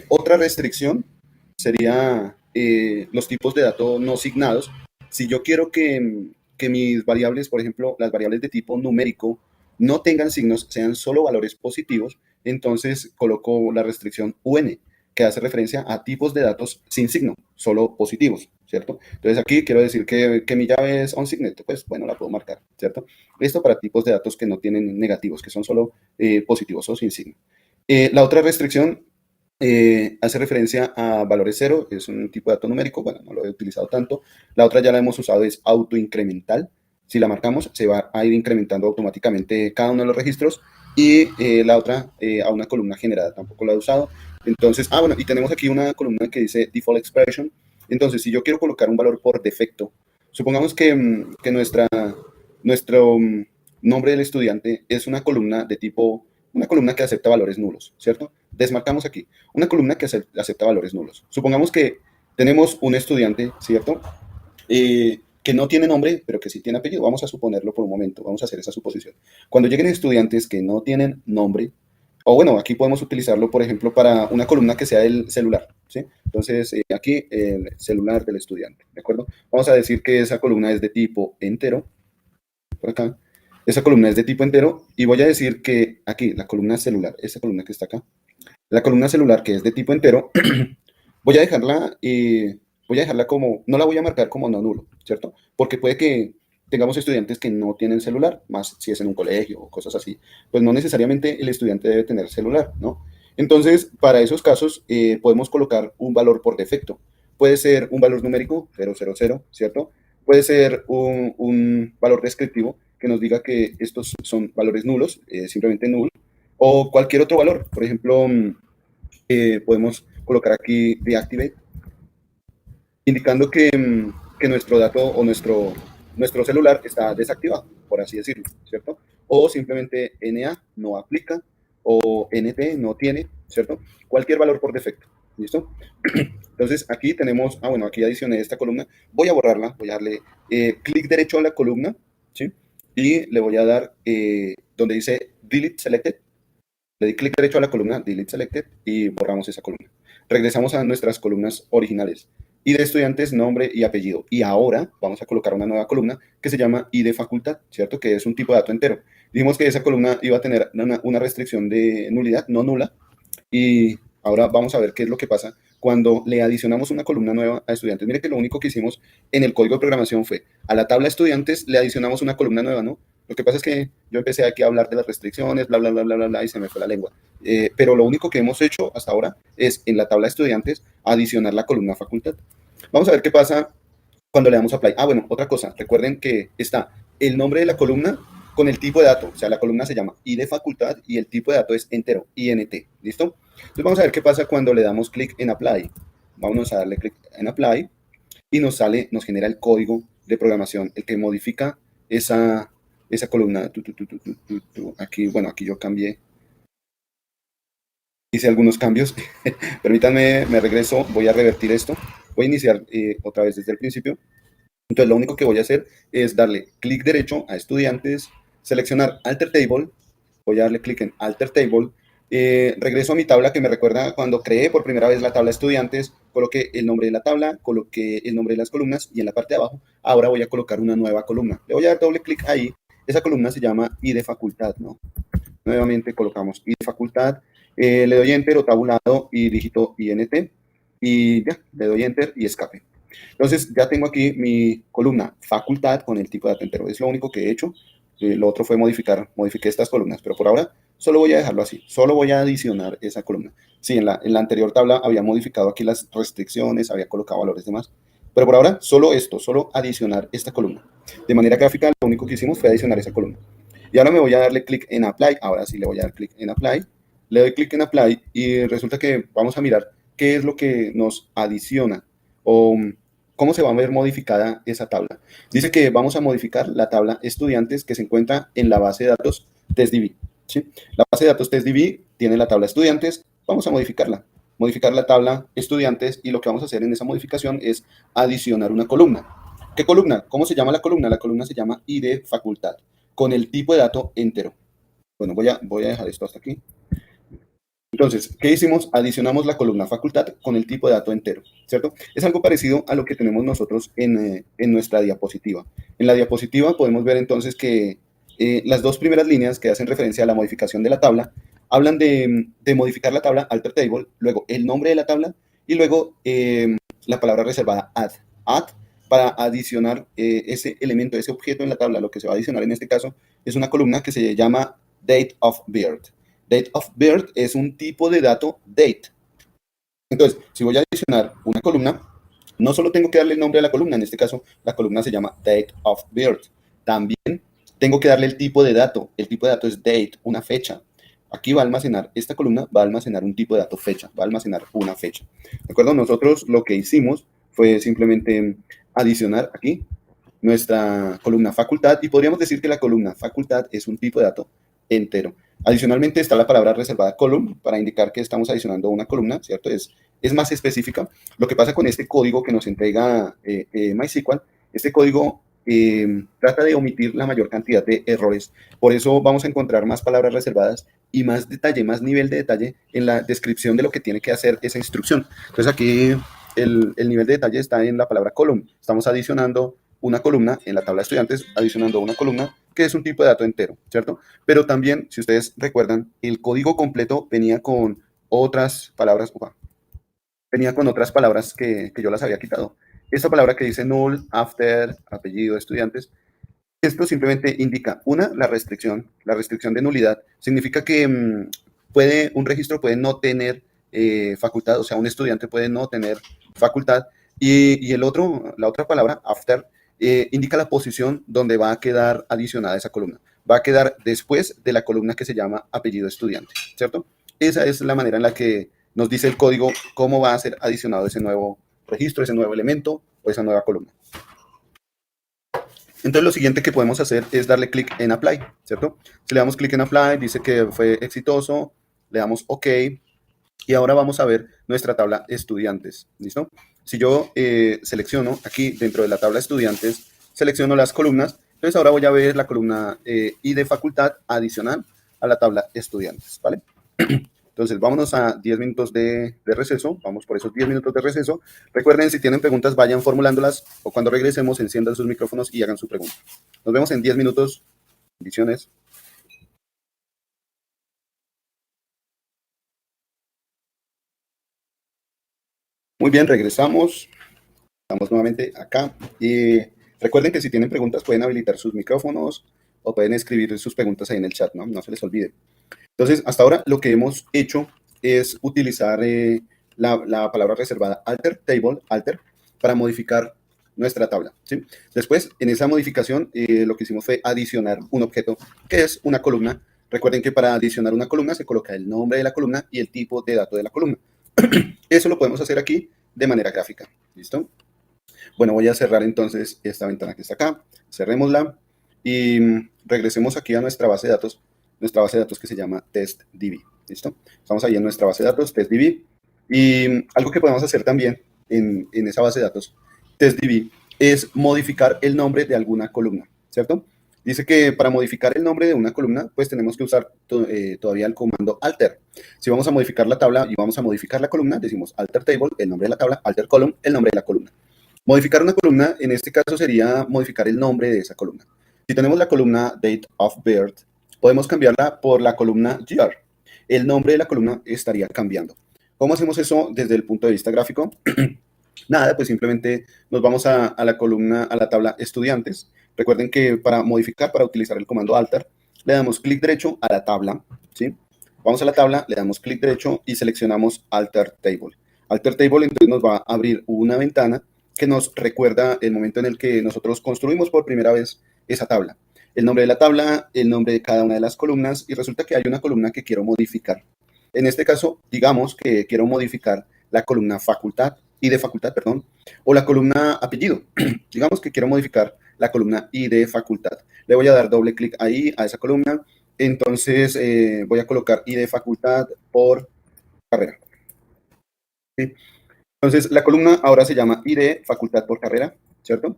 Otra restricción sería los tipos de datos no signados. Si yo quiero que mis variables, por ejemplo, las variables de tipo numérico, no tengan signos, sean solo valores positivos, entonces coloco la restricción UN, que hace referencia a tipos de datos sin signo, solo positivos, ¿cierto? Entonces aquí quiero decir que mi llave es onSignet, pues bueno, la puedo marcar, ¿cierto? Esto para tipos de datos que no tienen negativos, que son solo positivos o sin signo. La otra restricción hace referencia a valores cero, es un tipo de dato numérico, bueno, no lo he utilizado tanto. La otra ya la hemos usado, es autoincremental. Si la marcamos, se va a ir incrementando automáticamente cada uno de los registros. Y la otra a una columna generada, tampoco la he usado. Entonces, bueno, y tenemos aquí una columna que dice default expression. Entonces, si yo quiero colocar un valor por defecto, supongamos que nuestro nombre del estudiante es una columna de tipo, una columna que acepta valores nulos, ¿cierto? Desmarcamos aquí, una columna que acepta valores nulos. Supongamos que tenemos un estudiante, ¿cierto? Que no tiene nombre, pero que sí tiene apellido. Vamos a suponerlo por un momento, vamos a hacer esa suposición. Cuando lleguen estudiantes que no tienen nombre, o bueno, aquí podemos utilizarlo, por ejemplo, para una columna que sea el celular, ¿sí? Entonces, aquí el celular del estudiante, ¿de acuerdo? Vamos a decir que esa columna es de tipo entero, por acá. Esa columna es de tipo entero y voy a decir que aquí, la columna celular, esa columna que está acá, la columna celular que es de tipo entero, voy a dejarla como, no la voy a marcar como no nulo, ¿cierto? Porque puede que tengamos estudiantes que no tienen celular, más si es en un colegio o cosas así, pues no necesariamente el estudiante debe tener celular, ¿no? Entonces, para esos casos, podemos colocar un valor por defecto. Puede ser un valor numérico, 000, ¿cierto? Puede ser un valor descriptivo que nos diga que estos son valores nulos, simplemente null, o cualquier otro valor. Por ejemplo, podemos colocar aquí deactivate, indicando que nuestro dato o nuestro celular está desactivado, por así decirlo, ¿cierto? O simplemente NA no aplica, o NT no tiene, ¿cierto? Cualquier valor por defecto, ¿listo? Entonces aquí tenemos, bueno, aquí adicioné esta columna, voy a borrarla, voy a darle clic derecho a la columna, ¿sí? Y le voy a dar donde dice delete selected, le di clic derecho a la columna delete selected y borramos esa columna. Regresamos a nuestras columnas originales. ID de estudiantes, nombre y apellido. Y ahora vamos a colocar una nueva columna que se llama ID de facultad, ¿cierto? Que es un tipo de dato entero. Dijimos que esa columna iba a tener una restricción de nulidad, no nula. Y ahora vamos a ver qué es lo que pasa cuando le adicionamos una columna nueva a estudiantes. Mire que lo único que hicimos en el código de programación fue a la tabla estudiantes le adicionamos una columna nueva, ¿no? Lo que pasa es que yo empecé aquí a hablar de las restricciones, bla, bla, bla, bla, bla, bla, y se me fue la lengua. Pero lo único que hemos hecho hasta ahora es en la tabla estudiantes adicionar la columna facultad. Vamos a ver qué pasa cuando le damos apply. Bueno, otra cosa, recuerden que está el nombre de la columna con el tipo de dato, o sea, la columna se llama ID de facultad y el tipo de dato es entero, INT, ¿listo? Entonces vamos a ver qué pasa cuando le damos clic en apply. Vamos a darle clic en apply y nos genera el código de programación, el que modifica esa columna. Aquí, bueno, aquí yo cambié, hice algunos cambios. Permítanme, me regreso, voy a revertir esto. Voy a iniciar otra vez desde el principio. Entonces, lo único que voy a hacer es darle clic derecho a estudiantes, seleccionar Alter Table, voy a darle clic en Alter Table, regreso a mi tabla que me recuerda cuando creé por primera vez la tabla estudiantes, coloqué el nombre de la tabla, coloqué el nombre de las columnas y en la parte de abajo, ahora voy a colocar una nueva columna. Le voy a dar doble clic ahí, esa columna se llama ID de facultad, ¿no? Nuevamente colocamos ID de facultad, le doy Enter o tabulado y dígito INT y ya, le doy Enter y escape. Entonces ya tengo aquí mi columna facultad con el tipo de dato entero. Es lo único que he hecho. Lo otro fue modifiqué estas columnas, pero por ahora solo voy a dejarlo así. Solo voy a adicionar esa columna. Sí, en la anterior tabla había modificado aquí las restricciones, había colocado valores demás. Pero por ahora solo esto, solo adicionar esta columna. De manera gráfica lo único que hicimos fue adicionar esa columna. Y ahora me voy a darle clic en Apply. Ahora sí le voy a dar clic en Apply. Le doy clic en Apply y resulta que vamos a mirar qué es lo que nos adiciona o cómo se va a ver modificada esa tabla. Dice que vamos a modificar la tabla estudiantes que se encuentra en la base de datos TestDB, ¿sí? La base de datos TestDB tiene la tabla estudiantes, vamos a modificar la tabla estudiantes y lo que vamos a hacer en esa modificación es adicionar una columna. ¿Qué columna? ¿Cómo se llama la columna? La columna se llama ID facultad, con el tipo de dato entero. Bueno, voy a dejar esto hasta aquí. Entonces, ¿qué hicimos? Adicionamos la columna facultad con el tipo de dato entero, ¿cierto? Es algo parecido a lo que tenemos nosotros en nuestra diapositiva. En la diapositiva podemos ver entonces que las dos primeras líneas que hacen referencia a la modificación de la tabla, hablan de modificar la tabla, alter table, luego el nombre de la tabla y luego la palabra reservada add. Add para adicionar ese elemento, ese objeto en la tabla. Lo que se va a adicionar en este caso es una columna que se llama date of birth. Date of birth es un tipo de dato date. Entonces, si voy a adicionar una columna, no solo tengo que darle el nombre a la columna, en este caso la columna se llama date of birth. También tengo que darle el tipo de dato. El tipo de dato es date, una fecha. Aquí va a almacenar, esta columna va a almacenar un tipo de dato fecha, va a almacenar una fecha. ¿De acuerdo? Nosotros lo que hicimos fue simplemente adicionar aquí nuestra columna facultad y podríamos decir que la columna facultad es un tipo de dato entero. Adicionalmente está la palabra reservada column para indicar que estamos adicionando una columna, ¿cierto? Es más específica. Lo que pasa con este código que nos entrega MySQL, este código trata de omitir la mayor cantidad de errores. Por eso vamos a encontrar más palabras reservadas y más detalle, más nivel de detalle en la descripción de lo que tiene que hacer esa instrucción. Entonces aquí el nivel de detalle está en la palabra column. Estamos adicionando una columna en la tabla de estudiantes, adicionando una columna que es un tipo de dato entero, ¿cierto? Pero también, si ustedes recuerdan, el código completo venía con otras palabras, venía con otras palabras que yo las había quitado. Esta palabra que dice null, after, apellido, estudiantes, esto simplemente indica, una, la restricción de nulidad. Significa que un registro puede no tener facultad, o sea, un estudiante puede no tener facultad. Y la otra palabra, after, indica la posición donde va a quedar adicionada esa columna. Va a quedar después de la columna que se llama apellido estudiante, ¿cierto? Esa es la manera en la que nos dice el código cómo va a ser adicionado ese nuevo registro, ese nuevo elemento o esa nueva columna. Entonces lo siguiente que podemos hacer es darle clic en Apply, ¿cierto? Si le damos clic en Apply, dice que fue exitoso, le damos OK, y ahora vamos a ver nuestra tabla estudiantes, ¿listo? Si yo selecciono aquí dentro de la tabla estudiantes, selecciono las columnas, entonces ahora voy a ver la columna I de facultad adicional a la tabla estudiantes, ¿vale? Entonces, vámonos a 10 minutos de receso. Vamos por esos 10 minutos de receso. Recuerden, si tienen preguntas, vayan formulándolas o cuando regresemos, enciendan sus micrófonos y hagan su pregunta. Nos vemos en 10 minutos. Bendiciones. Muy bien, regresamos. Estamos nuevamente acá. Y recuerden que si tienen preguntas, pueden habilitar sus micrófonos o pueden escribir sus preguntas ahí en el chat, ¿no? No se les olvide. Entonces, hasta ahora lo que hemos hecho es utilizar la palabra reservada alter table, alter, para modificar nuestra tabla, ¿sí? Después, en esa modificación, lo que hicimos fue adicionar un objeto que es una columna. Recuerden que para adicionar una columna se coloca el nombre de la columna y el tipo de dato de la columna. Eso lo podemos hacer aquí de manera gráfica, ¿listo? Bueno, voy a cerrar entonces esta ventana que está acá. Cerrémosla y regresemos aquí a nuestra base de datos que se llama TestDB, ¿listo? Estamos ahí en nuestra base de datos, TestDB, y algo que podemos hacer también en esa base de datos, TestDB, es modificar el nombre de alguna columna, ¿cierto? Dice que para modificar el nombre de una columna, pues tenemos que usar todavía el comando alter. Si vamos a modificar la tabla y vamos a modificar la columna, decimos alter table, el nombre de la tabla, alter column, el nombre de la columna. Modificar una columna, en este caso, sería modificar el nombre de esa columna. Si tenemos la columna date of birth, podemos cambiarla por la columna year. El nombre de la columna estaría cambiando. ¿Cómo hacemos eso desde el punto de vista gráfico? Nada, pues simplemente nos vamos a la columna, a la tabla estudiantes. Recuerden que para modificar, para utilizar el comando alter, le damos clic derecho a la tabla, ¿sí? Vamos a la tabla, le damos clic derecho y seleccionamos alter table. Alter table entonces nos va a abrir una ventana que nos recuerda el momento en el que nosotros construimos por primera vez esa tabla. El nombre de la tabla, el nombre de cada una de las columnas, y resulta que hay una columna que quiero modificar. En este caso, digamos que quiero modificar la columna facultad, I de facultad, perdón, o la columna apellido. Digamos que quiero modificar la columna I de facultad. Le voy a dar doble clic ahí a esa columna. Entonces voy a colocar I de facultad por carrera. ¿Sí? Entonces, la columna ahora se llama I de facultad por carrera, ¿cierto?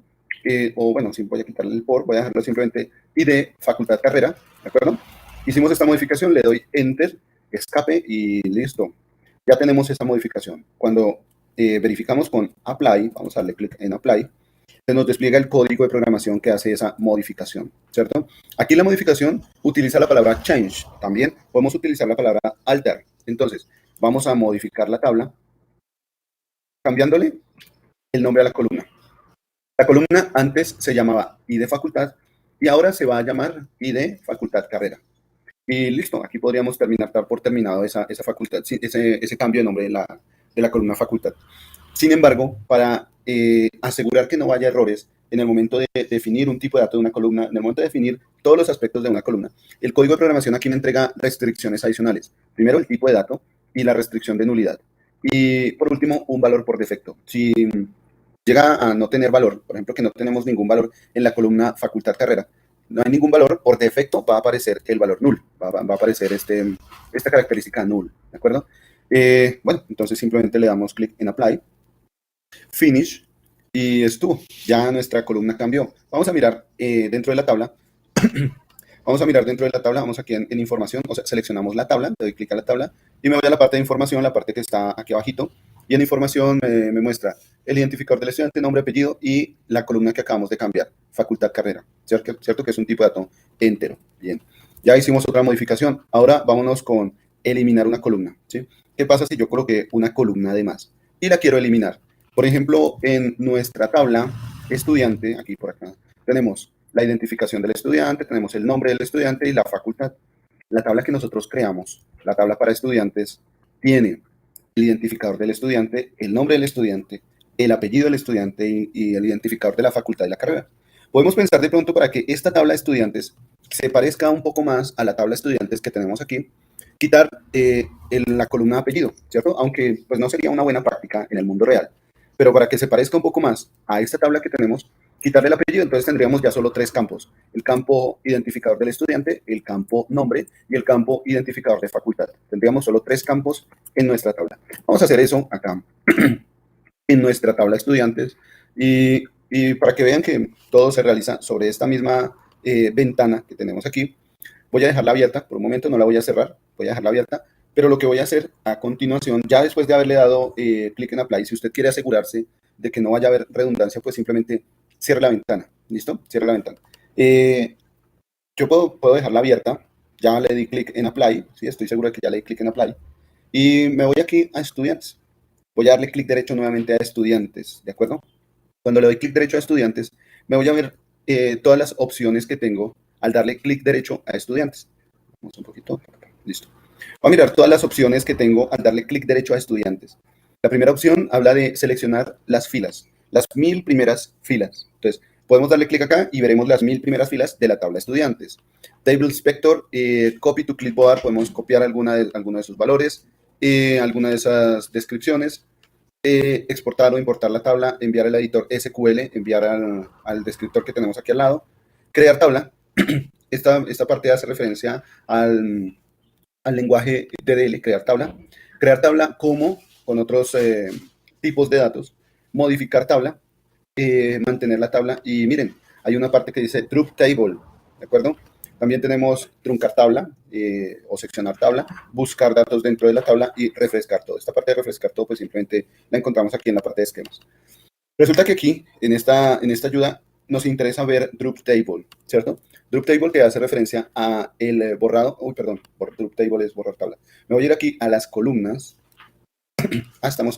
O bueno, sí, voy a quitarle el por, voy a dejarlo simplemente I de facultad carrera, ¿de acuerdo? Hicimos esta modificación, le doy Enter, escape y listo. Ya tenemos esta modificación. Cuando verificamos con Apply, vamos a darle clic en Apply, se nos despliega el código de programación que hace esa modificación, ¿cierto? Aquí la modificación utiliza la palabra change. También podemos utilizar la palabra alter. Entonces, vamos a modificar la tabla cambiándole el nombre a la columna. La columna antes se llamaba ID facultad y ahora se va a llamar ID facultad carrera. Y listo, aquí podríamos dar por terminado esa facultad, ese cambio de nombre de la columna facultad. Sin embargo, para asegurar que no haya errores en el momento de definir un tipo de dato de una columna, en el momento de definir todos los aspectos de una columna, el código de programación aquí me entrega restricciones adicionales. Primero, el tipo de dato y la restricción de nulidad. Y por último, un valor por defecto. Si llega a no tener valor, por ejemplo, que no tenemos ningún valor en la columna facultad carrera, no hay ningún valor, por defecto va a aparecer el valor null, va a aparecer esta característica null, ¿de acuerdo? Bueno, entonces simplemente le damos clic en Apply, Finish, y estuvo, ya nuestra columna cambió. Vamos a mirar dentro de la tabla, vamos aquí en información, o sea, seleccionamos la tabla, le doy clic a la tabla, y me voy a la parte de información, la parte que está aquí abajito, y en información me muestra el identificador del estudiante, nombre, apellido y la columna que acabamos de cambiar, facultad carrera, ¿cierto? Que es un tipo de dato entero. Bien, ya hicimos otra modificación. Ahora vámonos con eliminar una columna, ¿sí? ¿Qué pasa si yo coloqué una columna de más y la quiero eliminar? Por ejemplo, en nuestra tabla estudiante, aquí por acá, tenemos la identificación del estudiante, tenemos el nombre del estudiante y la facultad. La tabla que nosotros creamos, la tabla para estudiantes, tiene el identificador del estudiante, el nombre del estudiante, el apellido del estudiante y el identificador de la facultad y la carrera. Podemos pensar de pronto para que esta tabla de estudiantes se parezca un poco más a la tabla de estudiantes que tenemos aquí, quitar la columna de apellido, ¿cierto? Aunque pues no sería una buena práctica en el mundo real. Pero para que se parezca un poco más a esta tabla que tenemos, quitarle el apellido, entonces tendríamos ya solo tres campos. El campo identificador del estudiante, el campo nombre y el campo identificador de facultad. Tendríamos solo tres campos en nuestra tabla. Vamos a hacer eso acá en nuestra tabla de estudiantes y para que vean que todo se realiza sobre esta misma ventana que tenemos aquí, voy a dejarla abierta, por un momento no la voy a cerrar, voy a dejarla abierta, pero lo que voy a hacer a continuación, ya después de haberle dado clic en Apply, si usted quiere asegurarse de que no vaya a haber redundancia, pues simplemente cierre la ventana, ¿listo? Cierre la ventana. Yo puedo dejarla abierta, ya le di clic en Apply, ¿sí? Estoy seguro de que ya le di clic en Apply, y me voy aquí a estudiantes. Voy a darle clic derecho nuevamente a estudiantes, ¿de acuerdo? Cuando le doy clic derecho a estudiantes, me voy a ver todas las opciones que tengo al darle clic derecho a estudiantes. Vamos un poquito, listo. Voy a mirar todas las opciones que tengo al darle clic derecho a estudiantes. La primera opción habla de seleccionar las filas, las 1000 primeras filas. Entonces, podemos darle clic acá y veremos las 1000 primeras filas de la tabla de estudiantes. Table Inspector, Copy to Clipboard, podemos copiar alguno de sus valores, alguna de esas descripciones, exportar o importar la tabla, enviar el editor SQL, enviar al descriptor que tenemos aquí al lado, crear tabla. Esta parte hace referencia al lenguaje DDL, crear tabla como con otros tipos de datos, modificar tabla, mantener la tabla y miren, hay una parte que dice Drop Table, ¿de acuerdo? También tenemos truncar tabla o seccionar tabla, buscar datos dentro de la tabla y refrescar todo. Esta parte de refrescar todo pues simplemente la encontramos aquí en la parte de esquemas. Resulta que aquí, en esta ayuda, nos interesa ver Drop Table, ¿cierto? Drop Table que hace referencia a el borrado, Drop Table es borrar tabla. Me voy a ir aquí a las columnas. Estamos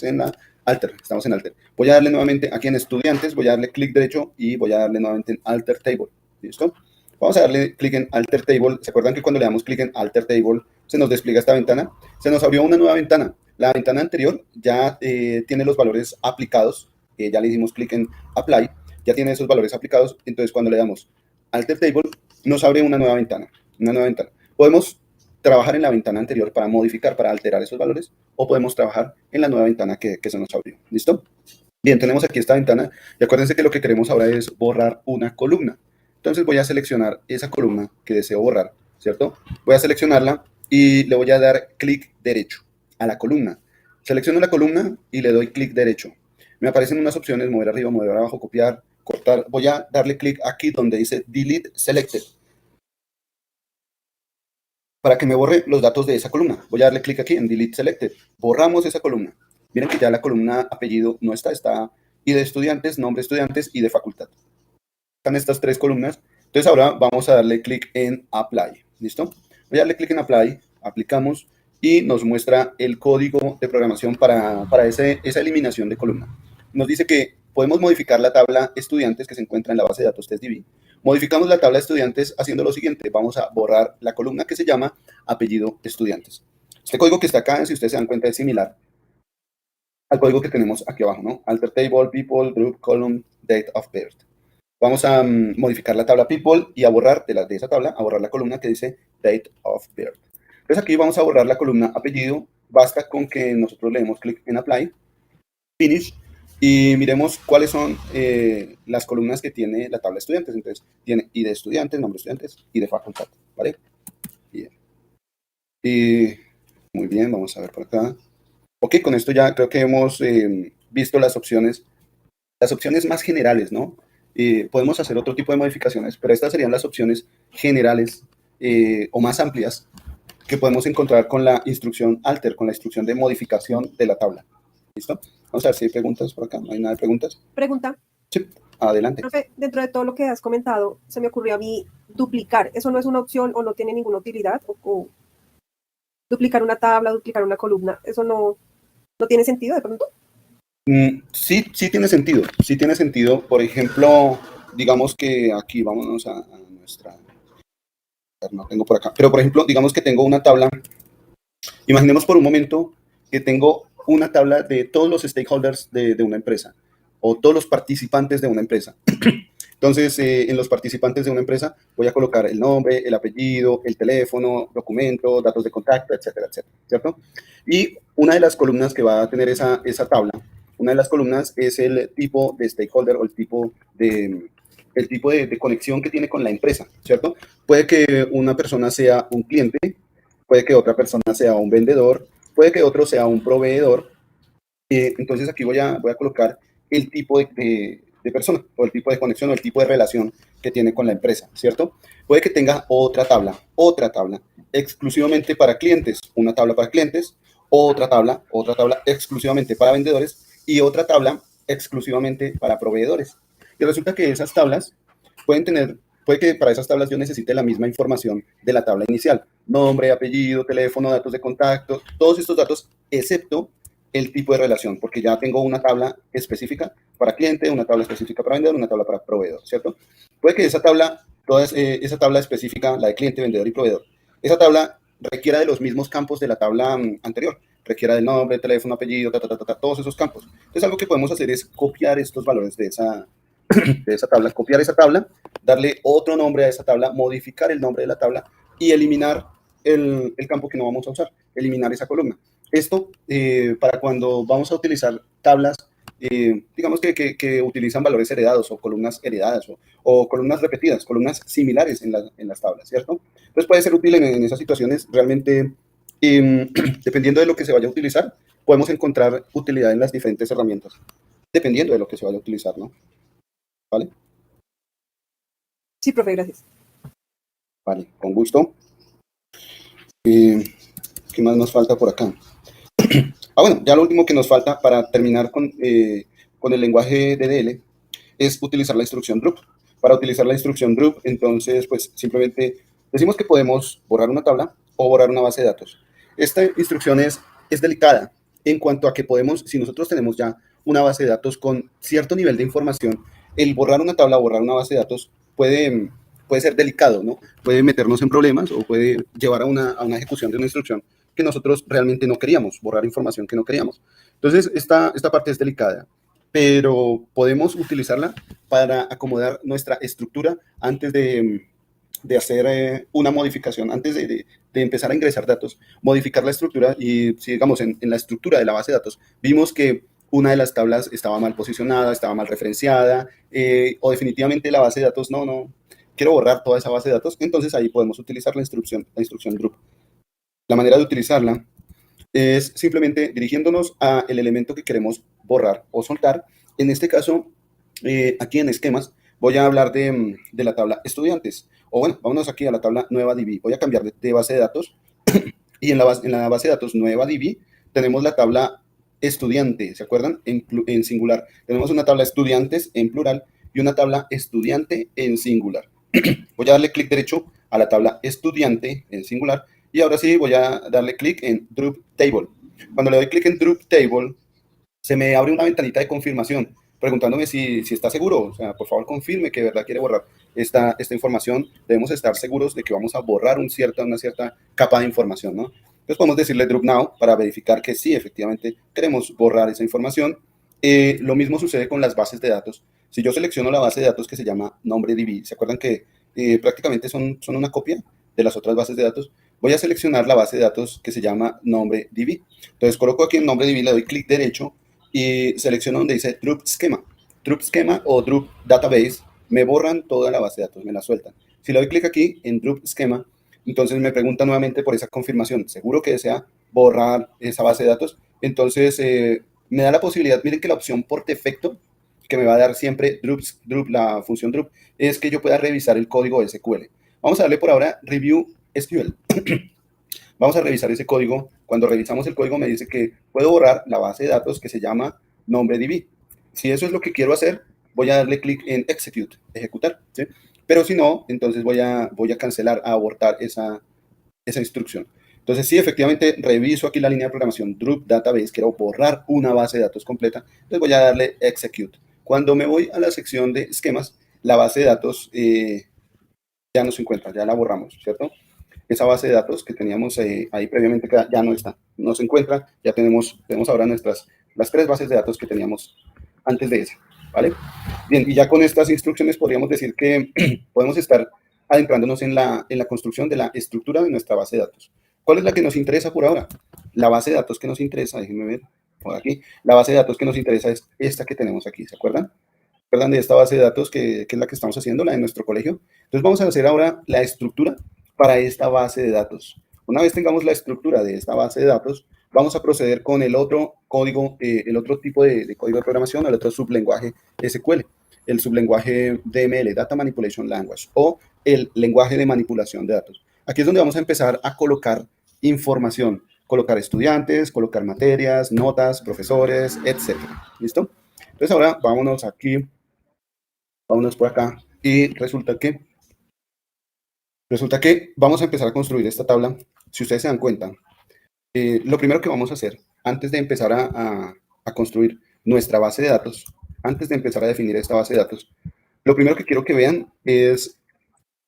en la Alter, estamos en Alter. Voy a darle nuevamente aquí en Estudiantes, voy a darle clic derecho y voy a darle nuevamente en Alter Table, ¿listo? Vamos a darle clic en Alter Table. ¿Se acuerdan que cuando le damos clic en Alter Table se nos despliega esta ventana? Se nos abrió una nueva ventana. La ventana anterior ya tiene los valores aplicados, ya le hicimos clic en Apply, ya tiene esos valores aplicados, entonces cuando le damos Alter Table nos abre una nueva ventana. Podemos trabajar en la ventana anterior para modificar, para alterar esos valores, o podemos trabajar en la nueva ventana que se nos abrió. ¿Listo? Bien, tenemos aquí esta ventana y acuérdense que lo que queremos ahora es borrar una columna. Entonces voy a seleccionar esa columna que deseo borrar, ¿cierto? Voy a seleccionarla y le voy a dar clic derecho a la columna. Selecciono la columna y le doy clic derecho. Me aparecen unas opciones, mover arriba, mover abajo, copiar, cortar. Voy a darle clic aquí donde dice Delete Selected para que me borre los datos de esa columna. Voy a darle clic aquí en Delete Selected. Borramos esa columna. Miren que ya la columna apellido no está y de estudiantes, nombre de estudiantes y de facultad. Están estas tres columnas. Entonces ahora vamos a darle clic en Apply. ¿Listo? Voy a darle clic en Apply, aplicamos y nos muestra el código de programación para esa eliminación de columna. Nos dice que podemos modificar la tabla estudiantes que se encuentra en la base de datos TestDB. Modificamos la tabla estudiantes haciendo lo siguiente. Vamos a borrar la columna que se llama apellido estudiantes. Este código que está acá, si ustedes se dan cuenta, es similar al código que tenemos aquí abajo, ¿no? Alter table, people, group, column, date of birth. Vamos a modificar la tabla people y a borrar de esa tabla, a borrar la columna que dice date of birth. Entonces aquí vamos a borrar la columna apellido. Basta con que nosotros le demos clic en apply, finish, y miremos cuáles son las columnas que tiene la tabla estudiantes. Entonces tiene ID de estudiantes, nombre de estudiantes y de facultad, ¿vale? Bien. Y muy bien, vamos a ver por acá. Ok, con esto ya creo que hemos visto las opciones más generales, ¿no? Podemos hacer otro tipo de modificaciones, pero estas serían las opciones generales o más amplias que podemos encontrar con la instrucción alter, con la instrucción de modificación de la tabla. ¿Listo? Vamos a ver si hay preguntas por acá. ¿No hay nada de preguntas? Pregunta. Sí, adelante. Profe, dentro de todo lo que has comentado, se me ocurrió a mí duplicar. ¿Eso no es una opción o no tiene ninguna utilidad? O duplicar una tabla, duplicar una columna, ¿eso no tiene sentido de pronto? Sí, sí tiene sentido. Sí tiene sentido. Por ejemplo, digamos que aquí, vámonos a nuestra... No tengo por acá. Pero, por ejemplo, digamos que tengo una tabla. Imaginemos por un momento que tengo una tabla de todos los stakeholders de una empresa o todos los participantes de una empresa. Entonces, en los participantes de una empresa voy a colocar el nombre, el apellido, el teléfono, documento, datos de contacto, etcétera, etcétera, ¿cierto? Y una de las columnas que va a tener esa tabla, una de las columnas es el tipo de stakeholder o el tipo de conexión que tiene con la empresa, ¿cierto? Puede que una persona sea un cliente, puede que otra persona sea un vendedor, puede que otro sea un proveedor. Entonces aquí voy a colocar el tipo de persona o el tipo de conexión o el tipo de relación que tiene con la empresa, ¿cierto? Puede que tenga otra tabla exclusivamente para clientes, una tabla para clientes, otra tabla exclusivamente para vendedores y otra tabla exclusivamente para proveedores. Y resulta que esas tablas puede que para esas tablas yo necesite la misma información de la tabla inicial, nombre, apellido, teléfono, datos de contacto, todos estos datos, excepto el tipo de relación, porque ya tengo una tabla específica para cliente, una tabla específica para vendedor, una tabla para proveedor, ¿cierto? Puede que esa tabla específica, la de cliente, vendedor y proveedor, esa tabla requiera de los mismos campos de la tabla anterior, requiera del nombre, teléfono, apellido, todos esos campos. Entonces, algo que podemos hacer es copiar estos valores de esa tabla, copiar esa tabla, darle otro nombre a esa tabla, modificar el nombre de la tabla y eliminar el campo que no vamos a usar, eliminar esa columna. Esto para cuando vamos a utilizar tablas, digamos que utilizan valores heredados o columnas heredadas o columnas repetidas, columnas similares en las tablas, ¿cierto? Entonces puede ser útil en esas situaciones. Realmente, dependiendo de lo que se vaya a utilizar, podemos encontrar utilidad en las diferentes herramientas, dependiendo de lo que se vaya a utilizar, ¿no? ¿Vale? Sí, profe, gracias. Vale, con gusto. ¿Qué más nos falta por acá? Bueno, ya lo último que nos falta para terminar con el lenguaje DDL es utilizar la instrucción drop. Para utilizar la instrucción drop, entonces, pues simplemente decimos que podemos borrar una tabla o borrar una base de datos. Esta instrucción es delicada en cuanto a que podemos, si nosotros tenemos ya una base de datos con cierto nivel de información, el borrar una tabla o borrar una base de datos puede ser delicado, ¿no? Puede meternos en problemas o puede llevar a una ejecución de una instrucción que nosotros realmente no queríamos, borrar información que no queríamos. Entonces, esta parte es delicada, pero podemos utilizarla para acomodar nuestra estructura antes de hacer una modificación, antes de empezar a ingresar datos, modificar la estructura y si digamos en la estructura de la base de datos vimos que una de las tablas estaba mal posicionada, estaba mal referenciada o definitivamente la base de datos no quiero borrar toda esa base de datos, entonces ahí podemos utilizar la instrucción drop. La manera de utilizarla es simplemente dirigiéndonos al elemento que queremos borrar o soltar. En este caso, aquí en esquemas, voy a hablar de la tabla estudiantes. O bueno, vámonos aquí a la tabla nueva DB. Voy a cambiar de base de datos y en la base de datos nueva DB tenemos la tabla estudiante, ¿se acuerdan? En singular. Tenemos una tabla estudiantes en plural y una tabla estudiante en singular. Voy a darle clic derecho a la tabla estudiante en singular y ahora sí voy a darle clic en Drop Table. Cuando le doy clic en Drop Table, se me abre una ventanita de confirmación preguntándome si está seguro. O sea, por favor, confirme que de verdad quiere borrar esta información. Debemos estar seguros de que vamos a borrar una cierta capa de información, ¿no? Entonces podemos decirle Drop Now para verificar que sí, efectivamente, queremos borrar esa información. Lo mismo sucede con las bases de datos. Si yo selecciono la base de datos que se llama NombreDB, ¿se acuerdan que prácticamente son una copia de las otras bases de datos? Voy a seleccionar la base de datos que se llama NombreDB. Entonces coloco aquí en NombreDB, le doy clic derecho y selecciono donde dice Drop Schema. Drop Schema o Drop Database me borran toda la base de datos, me la sueltan. Si le doy clic aquí en Drop Schema, entonces me pregunta nuevamente por esa confirmación. ¿Seguro que desea borrar esa base de datos? Entonces me da la posibilidad, miren que la opción por defecto que me va a dar siempre la función Drop, es que yo pueda revisar el código SQL. Vamos a darle por ahora Review SQL. Vamos a revisar ese código. Cuando revisamos el código me dice que puedo borrar la base de datos que se llama NombreDB. Si eso es lo que quiero hacer, voy a darle clic en Execute, ejecutar, ¿sí? Pero si no, entonces voy a cancelar, a abortar esa instrucción. Entonces, sí, efectivamente, reviso aquí la línea de programación Drop Database, quiero borrar una base de datos completa, entonces voy a darle Execute. Cuando me voy a la sección de esquemas, la base de datos ya no se encuentra, ya la borramos, ¿cierto? Esa base de datos que teníamos ahí previamente ya no está, no se encuentra, ya tenemos ahora las 3 bases de datos que teníamos antes de esa, ¿vale? Bien, y ya con estas instrucciones podríamos decir que podemos estar adentrándonos en la construcción de la estructura de nuestra base de datos. ¿Cuál es la que nos interesa por ahora? La base de datos que nos interesa, déjenme ver por aquí, la base de datos que nos interesa es esta que tenemos aquí, ¿se acuerdan? ¿Se acuerdan de esta base de datos que es la que estamos haciendo, la de nuestro colegio? Entonces vamos a hacer ahora la estructura para esta base de datos. Una vez tengamos la estructura de esta base de datos, vamos a proceder con el otro código, el otro tipo de código de programación, el otro sublenguaje SQL, el sublenguaje DML, Data Manipulation Language, o el lenguaje de manipulación de datos. Aquí es donde vamos a empezar a colocar información, colocar estudiantes, colocar materias, notas, profesores, etc. ¿Listo? Entonces ahora vámonos aquí, vámonos por acá, y resulta que vamos a empezar a construir esta tabla. Si ustedes se dan cuenta, lo primero que vamos a hacer antes de empezar a construir nuestra base de datos, antes de empezar a definir esta base de datos, lo primero que quiero que vean es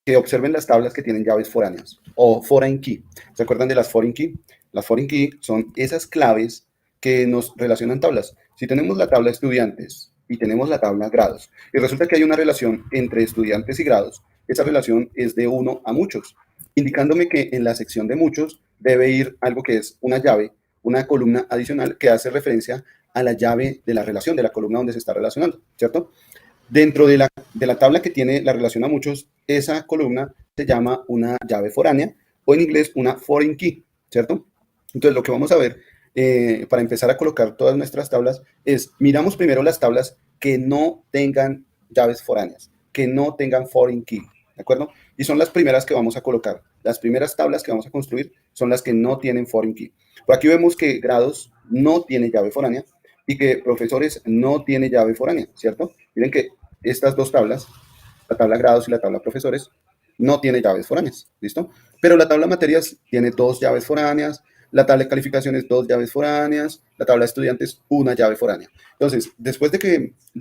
que observen las tablas que tienen llaves foráneas o foreign key. ¿Se acuerdan de las foreign key? Las foreign key son esas claves que nos relacionan tablas. Si tenemos la tabla estudiantes y tenemos la tabla grados, y resulta que hay una relación entre estudiantes y grados, esa relación es de 1 a muchos, indicándome que en la sección de muchos debe ir algo que es una llave, una columna adicional que hace referencia a la llave de la relación, de la columna donde se está relacionando, ¿cierto? Dentro de la tabla que tiene la relación a muchos, esa columna se llama una llave foránea o en inglés una foreign key, ¿cierto? Entonces lo que vamos a ver para empezar a colocar todas nuestras tablas es, miramos primero las tablas que no tengan llaves foráneas, que no tengan foreign key, ¿de acuerdo? Y son las primeras que vamos a colocar. Las primeras tablas que vamos a construir son las que no tienen foreign key. Por aquí vemos que grados no tiene llave foránea y que profesores no tiene llave foránea, ¿cierto? Miren que estas dos tablas, la tabla grados y la tabla profesores, no tiene llaves foráneas, ¿listo? Pero la tabla materias tiene 2 llaves foráneas, la tabla de calificaciones 2 llaves foráneas, la tabla de estudiantes 1 llave foránea. Entonces, después de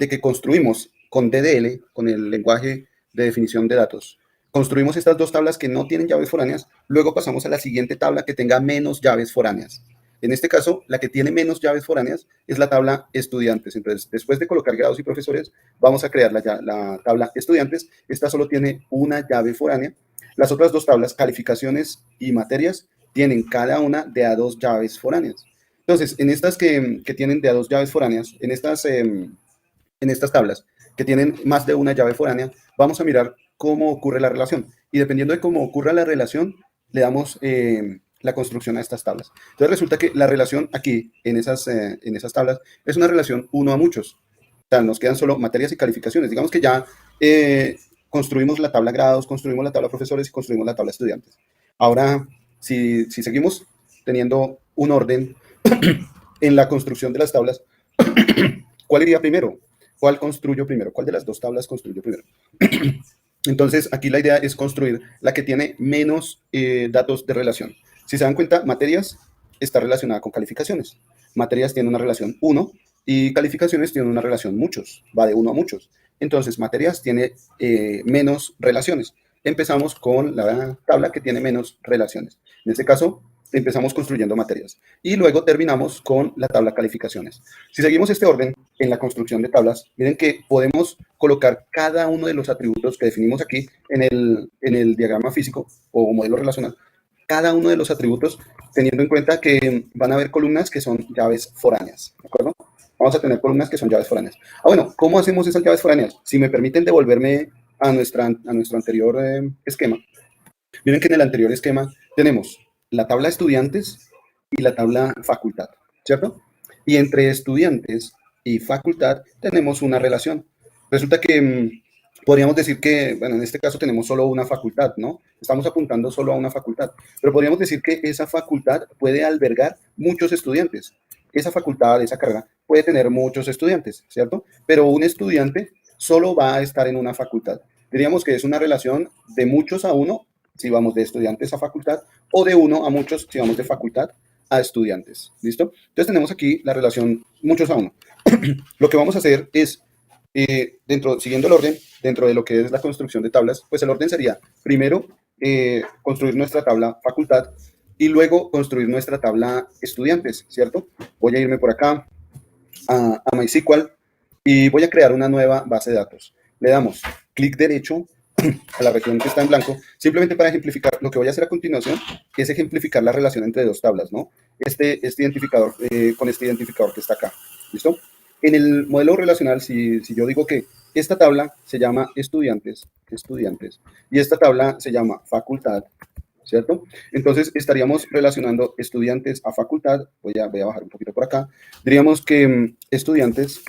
que construimos con DDL, con el lenguaje de definición de datos, construimos estas 2 tablas que no tienen llaves foráneas, luego pasamos a la siguiente tabla que tenga menos llaves foráneas. En este caso, la que tiene menos llaves foráneas es la tabla estudiantes. Entonces, después de colocar grados y profesores, vamos a crear la tabla estudiantes. Esta solo tiene una llave foránea. Las otras 2 tablas, calificaciones y materias, tienen cada una de a 2 llaves foráneas. Entonces, en estas que tienen de a 2 llaves foráneas, en estas tablas que tienen más de una llave foránea, vamos a mirar cómo ocurre la relación. Y dependiendo de cómo ocurra la relación, le damos la construcción a estas tablas. Entonces resulta que la relación aquí, en esas tablas, es una relación 1 a muchos. O sea, nos quedan solo materias y calificaciones. Digamos que ya construimos la tabla grados, construimos la tabla profesores y construimos la tabla estudiantes. Ahora, si seguimos teniendo un orden en la construcción de las tablas, ¿cuál iría primero? ¿Cuál construyo primero? ¿Cuál de las dos tablas construyo primero? Entonces, aquí la idea es construir la que tiene menos datos de relación. Si se dan cuenta, materias está relacionada con calificaciones. Materias tiene una relación 1 y calificaciones tiene una relación muchos, va de 1 a muchos. Entonces, materias tiene menos relaciones. Empezamos con la tabla que tiene menos relaciones. En este caso, empezamos construyendo materias. Y luego terminamos con la tabla calificaciones. Si seguimos este orden en la construcción de tablas, miren que podemos colocar cada uno de los atributos que definimos aquí en el diagrama físico o modelo relacional, cada uno de los atributos, teniendo en cuenta que van a haber columnas que son llaves foráneas, ¿de acuerdo? Vamos a tener columnas que son llaves foráneas. Bueno, ¿cómo hacemos esas llaves foráneas? Si me permiten devolverme a nuestro anterior esquema, miren que en el anterior esquema tenemos la tabla estudiantes y la tabla facultad, ¿cierto? Y entre estudiantes y facultad tenemos una relación. Resulta que podríamos decir que, bueno, en este caso tenemos solo una facultad, ¿no? Estamos apuntando solo a una facultad, pero podríamos decir que esa facultad puede albergar muchos estudiantes. Esa facultad, esa carrera, puede tener muchos estudiantes, ¿cierto? Pero un estudiante solo va a estar en una facultad. Diríamos que es una relación de muchos a uno, si vamos de estudiantes a facultad, o de 1 a muchos, si vamos de facultad a estudiantes. ¿Listo? Entonces tenemos aquí la relación muchos a 1. Lo que vamos a hacer es, siguiendo el orden, dentro de lo que es la construcción de tablas, pues el orden sería, primero, construir nuestra tabla facultad y luego construir nuestra tabla estudiantes, ¿cierto? Voy a irme por acá a MySQL y voy a crear una nueva base de datos. Le damos clic derecho a la región que está en blanco, simplemente para ejemplificar. Lo que voy a hacer a continuación es ejemplificar la relación entre dos tablas, ¿no? Este identificador, con este identificador que está acá, ¿listo? En el modelo relacional, si yo digo que esta tabla se llama estudiantes, y esta tabla se llama facultad, ¿cierto? Entonces estaríamos relacionando estudiantes a facultad. Voy a bajar un poquito por acá. Diríamos que estudiantes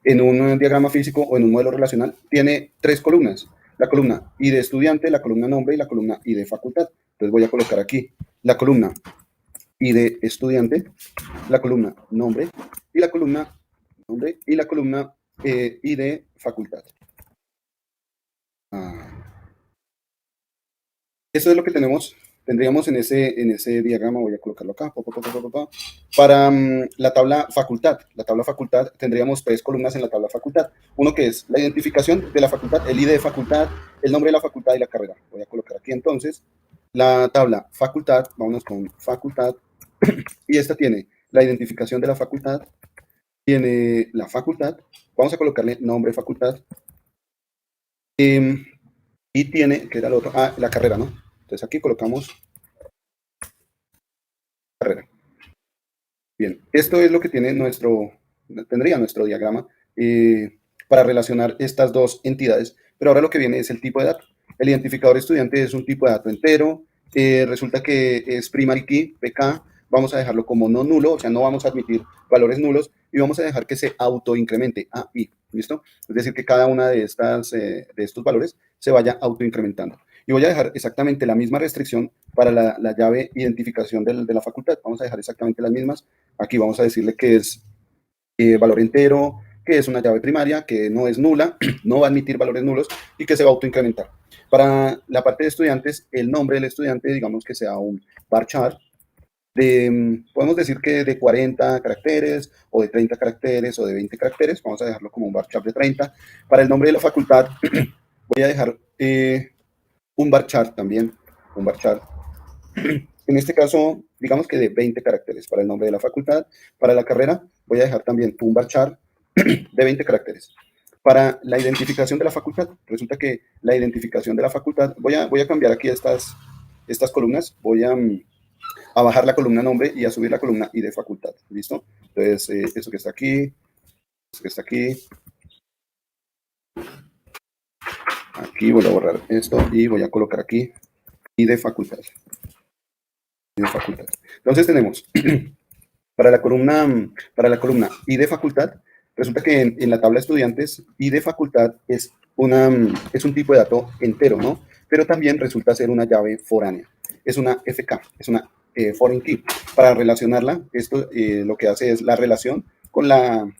en un diagrama físico o en un modelo relacional tiene 3 columnas. La columna I de estudiante, la columna nombre y la columna I de facultad. Entonces voy a colocar aquí la columna I de estudiante, la columna nombre y la columna I de facultad. Eso es lo que tendríamos en ese diagrama. Voy a colocarlo acá. Para la tabla facultad. La tabla facultad tendríamos 3 columnas en la tabla facultad. Uno que es la identificación de la facultad, el ID de facultad, el nombre de la facultad y la carrera. Voy a colocar aquí entonces la tabla facultad. Vámonos con facultad. Y esta tiene la identificación de la facultad, tiene la facultad. Vamos a colocarle nombre facultad. Y tiene, ¿qué era lo otro? La carrera, ¿no? Entonces aquí colocamos carrera. Bien, esto es lo que tendría nuestro diagrama para relacionar estas dos entidades, pero ahora lo que viene es el tipo de dato. El identificador estudiante es un tipo de dato entero, resulta que es primary key, PK, vamos a dejarlo como no nulo, o sea, no vamos a admitir valores nulos y vamos a dejar que se autoincremente AI, ¿listo? Es decir, que cada una de estos valores se vaya autoincrementando. Y voy a dejar exactamente la misma restricción para la llave identificación de la facultad. Vamos a dejar exactamente las mismas. Aquí vamos a decirle que es valor entero, que es una llave primaria, que no es nula, no va a admitir valores nulos y que se va a autoincrementar. Para la parte de estudiantes, el nombre del estudiante, digamos que sea un varchar, podemos decir que de 40 caracteres o de 30 caracteres o de 20 caracteres. Vamos a dejarlo como un varchar de 30. Para el nombre de la facultad voy a dejar un varchar también, un varchar. En este caso, digamos que de 20 caracteres para el nombre de la facultad. Para la carrera voy a dejar también un varchar de 20 caracteres. Para la identificación de la facultad, resulta que la identificación de la facultad, voy a cambiar aquí estas columnas, voy a bajar la columna nombre y a subir la columna I de facultad, ¿listo? Entonces, eso que está aquí, eso que está aquí, aquí voy a borrar esto y voy a colocar aquí I de facultad. Entonces tenemos para la columna I de facultad, resulta que en la tabla estudiantes I de facultad es un tipo de dato entero, ¿no? Pero también resulta ser una llave foránea. Es una FK, es una foreign key. Para relacionarla, esto lo que hace es la relación con la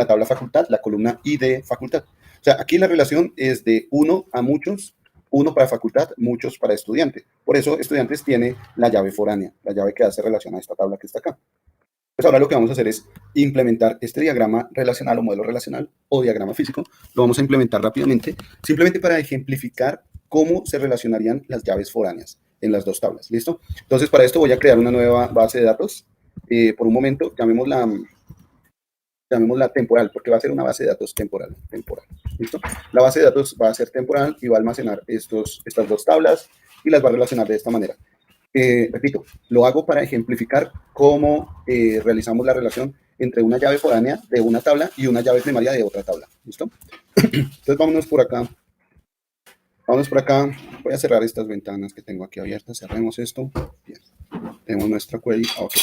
tabla facultad, la columna ID facultad. O sea, aquí la relación es de 1 a muchos, 1 para facultad, muchos para estudiante. Por eso estudiantes tiene la llave foránea, la llave que hace relación a esta tabla que está acá. Pues ahora lo que vamos a hacer es implementar este diagrama relacional o modelo relacional o diagrama físico. Lo vamos a implementar rápidamente, simplemente para ejemplificar cómo se relacionarían las llaves foráneas en las dos tablas. ¿Listo? Entonces, para esto voy a crear una nueva base de datos. Por un momento, llamémosla temporal, porque va a ser una base de datos temporal. ¿Listo? La base de datos va a ser temporal y va a almacenar estas dos tablas y las va a relacionar de esta manera. Repito, lo hago para ejemplificar cómo realizamos la relación entre una llave foránea de una tabla y una llave primaria de otra tabla. ¿Listo? Entonces vámonos por acá. Voy a cerrar estas ventanas que tengo aquí abiertas. Cerremos esto. Bien. Tenemos nuestra query. Ok.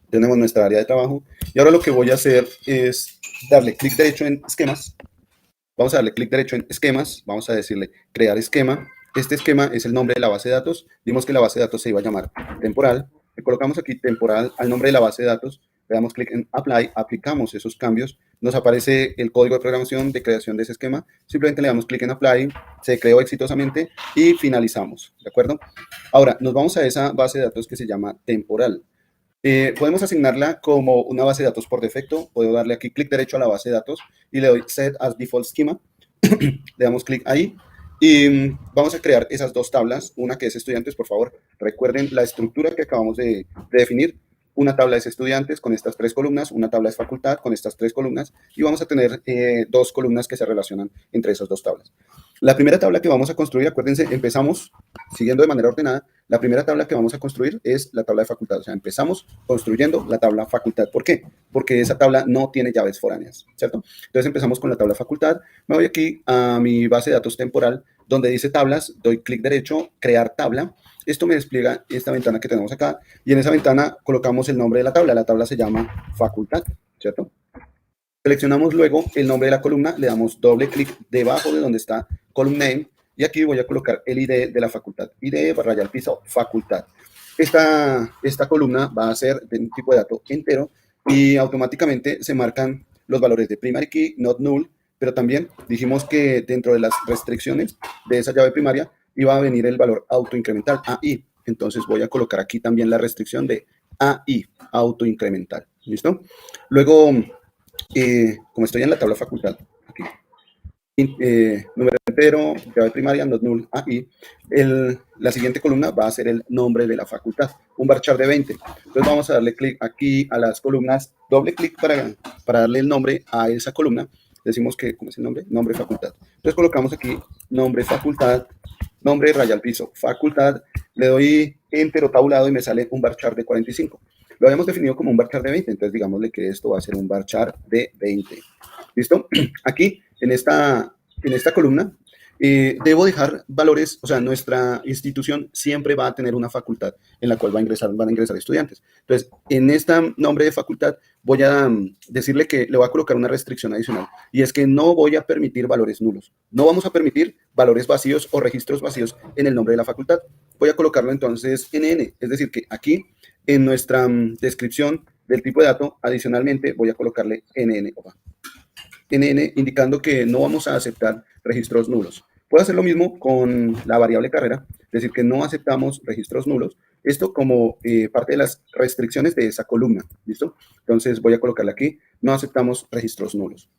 Tenemos nuestra área de trabajo. Y ahora lo que voy a hacer es darle clic derecho en esquemas. Vamos a darle clic derecho en esquemas. Vamos a decirle crear esquema. Este esquema es el nombre de la base de datos. Dimos que la base de datos se iba a llamar temporal. Le colocamos aquí temporal al nombre de la base de datos. Le damos clic en apply. Aplicamos esos cambios. Nos aparece el código de programación de creación de ese esquema. Simplemente le damos clic en apply. Se creó exitosamente y finalizamos. ¿De acuerdo? Ahora nos vamos a esa base de datos que se llama temporal. Podemos asignarla como una base de datos por defecto. Puedo darle aquí clic derecho a la base de datos y le doy Set as Default Schema. Le damos clic ahí y vamos a crear esas dos tablas. Una que es estudiantes, por favor, recuerden la estructura que acabamos de definir. Una tabla es estudiantes con estas 3 columnas, una tabla es facultad con estas 3 columnas y vamos a tener 2 columnas que se relacionan entre esas 2 tablas. La primera tabla que vamos a construir, acuérdense, empezamos siguiendo de manera ordenada. La primera tabla que vamos a construir es la tabla de facultad. O sea, empezamos construyendo la tabla facultad. ¿Por qué? Porque esa tabla no tiene llaves foráneas, ¿cierto? Entonces empezamos con la tabla facultad. Me voy aquí a mi base de datos temporal, donde dice tablas, doy clic derecho, crear tabla. Esto me despliega esta ventana que tenemos acá y en esa ventana colocamos el nombre de la tabla. La tabla se llama facultad, ¿cierto? Seleccionamos luego el nombre de la columna, le damos doble clic debajo de donde está column name y aquí voy a colocar el ID de la facultad. ID raya al piso, facultad. Esta columna va a ser de un tipo de dato entero y automáticamente se marcan los valores de primary key, not null, pero también dijimos que dentro de las restricciones de esa llave primaria iba a venir el valor autoincremental, AI. Entonces voy a colocar aquí también la restricción de AI, autoincremental. ¿Listo? Luego, como estoy en la tabla facultad, aquí, número entero, llave primaria, not null, AI, la siguiente columna va a ser el nombre de la facultad, un varchar de 20. Entonces vamos a darle clic aquí a las columnas, doble clic para darle el nombre a esa columna. Decimos que, ¿cómo es el nombre? Nombre facultad. Entonces colocamos aquí nombre facultad, nombre raya al piso, facultad, le doy enter o tabulado y me sale un varchar de 45. Lo habíamos definido como un varchar de 20, entonces digámosle que esto va a ser un varchar de 20. ¿Listo? Aquí, en esta columna, debo dejar valores, o sea, nuestra institución siempre va a tener una facultad en la cual van a ingresar estudiantes. Entonces, en este nombre de facultad voy a decirle que le voy a colocar una restricción adicional y es que no voy a permitir valores nulos. No vamos a permitir valores vacíos o registros vacíos en el nombre de la facultad. Voy a colocarlo entonces NN, es decir, que aquí en nuestra descripción del tipo de dato, adicionalmente voy a colocarle NN, NN indicando que no vamos a aceptar registros nulos. Puedo hacer lo mismo con la variable carrera, es decir, que no aceptamos registros nulos. Esto como parte de las restricciones de esa columna, ¿listo? Entonces voy a colocarle aquí, no aceptamos registros nulos.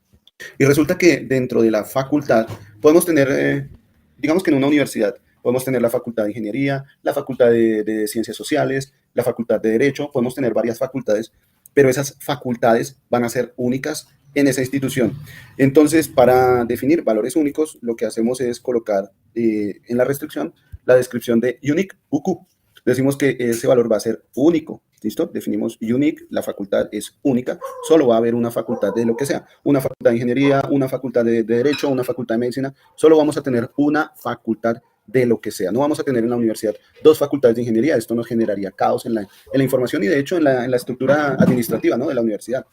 Y resulta que dentro de la facultad podemos tener, digamos que en una universidad, podemos tener la facultad de ingeniería, la facultad de ciencias sociales, la facultad de derecho, podemos tener varias facultades, pero esas facultades van a ser únicas en esa institución. Entonces, para definir valores únicos, lo que hacemos es colocar en la restricción la descripción de unique, UQ. Decimos que ese valor va a ser único. ¿Listo? Definimos unique, la facultad es única, solo va a haber una facultad de lo que sea, una facultad de ingeniería, una facultad de derecho, una facultad de medicina, solo vamos a tener una facultad de lo que sea. No vamos a tener en la universidad 2 facultades de ingeniería, esto nos generaría caos en la información y de hecho en la estructura administrativa, ¿no?, de la universidad.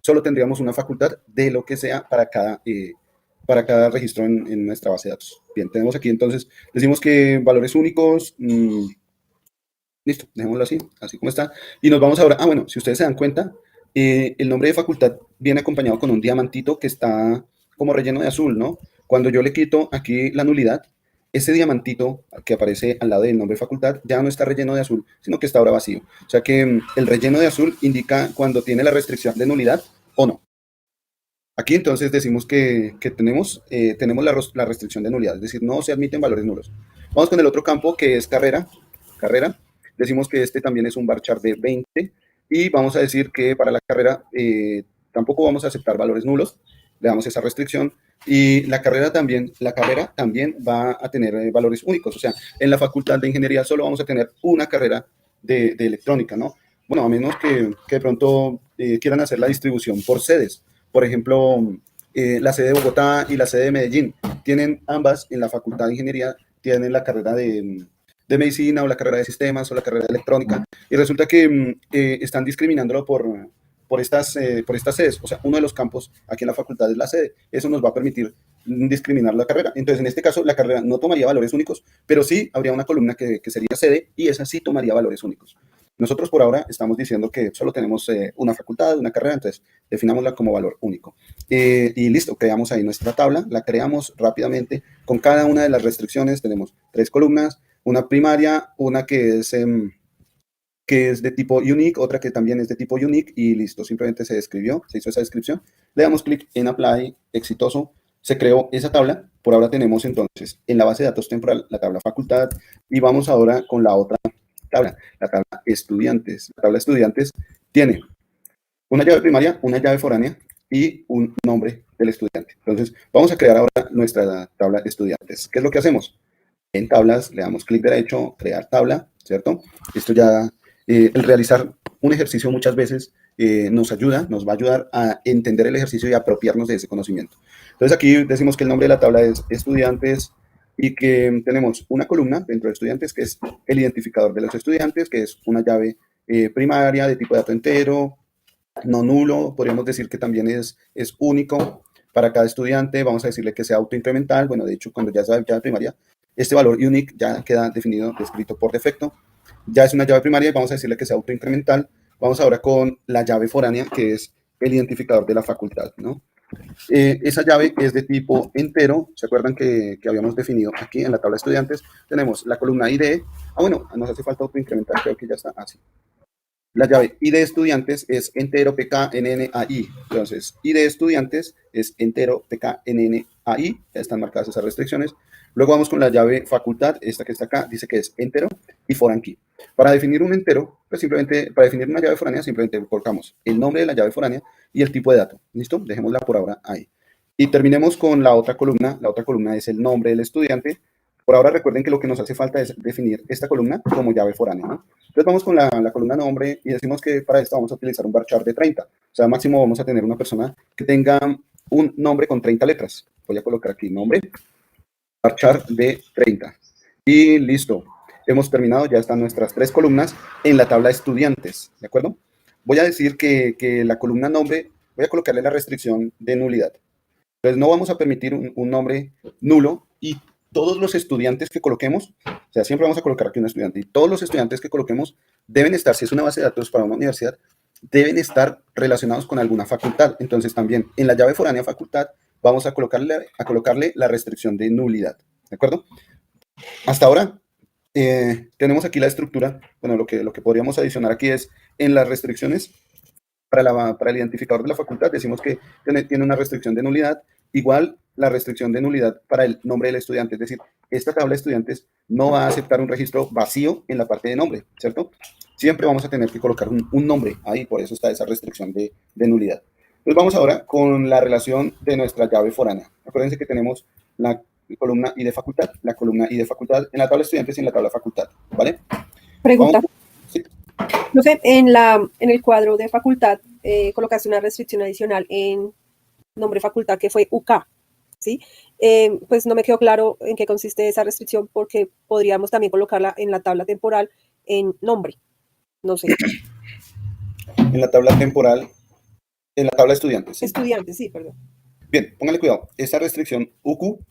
Solo tendríamos una facultad de lo que sea para cada registro en nuestra base de datos. Bien, tenemos aquí entonces, decimos que valores únicos, Listo, dejémoslo así como está. Y nos vamos ahora, bueno, si ustedes se dan cuenta, el nombre de facultad viene acompañado con un diamantito que está como relleno de azul, ¿no? Cuando yo le quito aquí la nulidad, ese diamantito que aparece al lado del nombre de facultad ya no está relleno de azul, sino que está ahora vacío. O sea que el relleno de azul indica cuando tiene la restricción de nulidad o no. Aquí entonces decimos que tenemos la restricción de nulidad, es decir, no se admiten valores nulos. Vamos con el otro campo que es carrera. Decimos que este también es un varchar de 20 y vamos a decir que para la carrera tampoco vamos a aceptar valores nulos, le damos esa restricción y la carrera también va a tener valores únicos, o sea, en la facultad de ingeniería solo vamos a tener una carrera de electrónica, ¿no? Bueno, a menos que de pronto quieran hacer la distribución por sedes. Por ejemplo, la sede de Bogotá y la sede de Medellín tienen ambas en la facultad de ingeniería, tienen la carrera de medicina o la carrera de sistemas o la carrera de electrónica y resulta que están discriminándolo por estas sedes, o sea, uno de los campos aquí en la facultad es la sede, eso nos va a permitir discriminar la carrera. Entonces, en este caso, la carrera no tomaría valores únicos, pero sí habría una columna que sería sede y esa sí tomaría valores únicos. Nosotros por ahora estamos diciendo que solo tenemos una facultad, una carrera, entonces definámosla como valor único. Y listo, creamos ahí nuestra tabla, la creamos rápidamente con cada una de las restricciones. Tenemos 3 columnas, una primaria, una que es de tipo unique, otra que también es de tipo unique y listo, simplemente se hizo esa descripción. Le damos clic en apply, exitoso, se creó esa tabla. Por ahora tenemos entonces en la base de datos temporal la tabla facultad y vamos ahora con la otra tabla, la tabla estudiantes. La tabla estudiantes tiene una llave primaria, una llave foránea y un nombre del estudiante. Entonces, vamos a crear ahora nuestra tabla estudiantes. ¿Qué es lo que hacemos? En tablas, le damos clic derecho, crear tabla, ¿cierto? Esto ya, el realizar un ejercicio muchas veces nos va a ayudar a entender el ejercicio y a apropiarnos de ese conocimiento. Entonces, aquí decimos que el nombre de la tabla es estudiantes y que tenemos una columna dentro de estudiantes que es el identificador de los estudiantes, que es una llave primaria de tipo de dato entero, no nulo, podríamos decir que también es único para cada estudiante. Vamos a decirle que sea autoincremental. Bueno, de hecho, cuando ya es la llave primaria, este valor unique ya queda definido, descrito por defecto. Ya es una llave primaria y vamos a decirle que sea autoincremental. Vamos ahora con la llave foránea, que es el identificador de la facultad, ¿no? Esa llave es de tipo entero. ¿Se acuerdan que habíamos definido aquí en la tabla de estudiantes? Tenemos la columna ID. Bueno, nos hace falta autoincremental, creo que ya está así. La llave ID de estudiantes es entero PKNNAI. Entonces, ID de estudiantes es entero PKNNAI. Ya están marcadas esas restricciones. Luego vamos con la llave facultad. Esta que está acá dice que es entero y foreign key. Para definir un entero, pues simplemente, para definir una llave foránea, simplemente colocamos el nombre de la llave foránea y el tipo de dato. ¿Listo? Dejémosla por ahora ahí. Y terminemos con la otra columna. La otra columna es el nombre del estudiante. Por ahora recuerden que lo que nos hace falta es definir esta columna como llave foránea, ¿no? Entonces vamos con la columna nombre y decimos que para esto vamos a utilizar un varchar de 30. O sea, máximo vamos a tener una persona que tenga un nombre con 30 letras. Voy a colocar aquí nombre, varchar de 30. Y listo. Hemos terminado, ya están nuestras 3 columnas en la tabla de estudiantes, ¿de acuerdo? Voy a decir que la columna nombre, voy a colocarle la restricción de nulidad. Entonces no vamos a permitir un nombre nulo y todos los estudiantes que coloquemos, o sea, siempre vamos a colocar aquí un estudiante, y todos los estudiantes que coloquemos deben estar, si es una base de datos para una universidad, deben estar relacionados con alguna facultad. Entonces también en la llave foránea facultad vamos a colocarle la restricción de nulidad, ¿de acuerdo? Hasta ahora tenemos aquí la estructura. Bueno, lo que podríamos adicionar aquí es en las restricciones para el identificador de la facultad, decimos que tiene una restricción de nulidad, igual la restricción de nulidad para el nombre del estudiante, es decir, esta tabla de estudiantes no va a aceptar un registro vacío en la parte de nombre, ¿cierto? Siempre vamos a tener que colocar un nombre ahí, por eso está esa restricción de nulidad. Entonces vamos ahora con la relación de nuestra llave foránea. Acuérdense que tenemos la columna I de facultad, la columna I de facultad en la tabla de estudiantes y en la tabla facultad, ¿vale? Pregunta. Sí. No sé, en el cuadro de facultad colocaste una restricción adicional en nombre facultad que fue UK, ¿sí? Pues no me quedó claro en qué consiste esa restricción porque podríamos también colocarla en la tabla temporal en nombre, no sé. En la tabla temporal, en la tabla de estudiantes. ¿Sí? Estudiantes, sí, perdón. Bien, póngale cuidado. Esta restricción UQ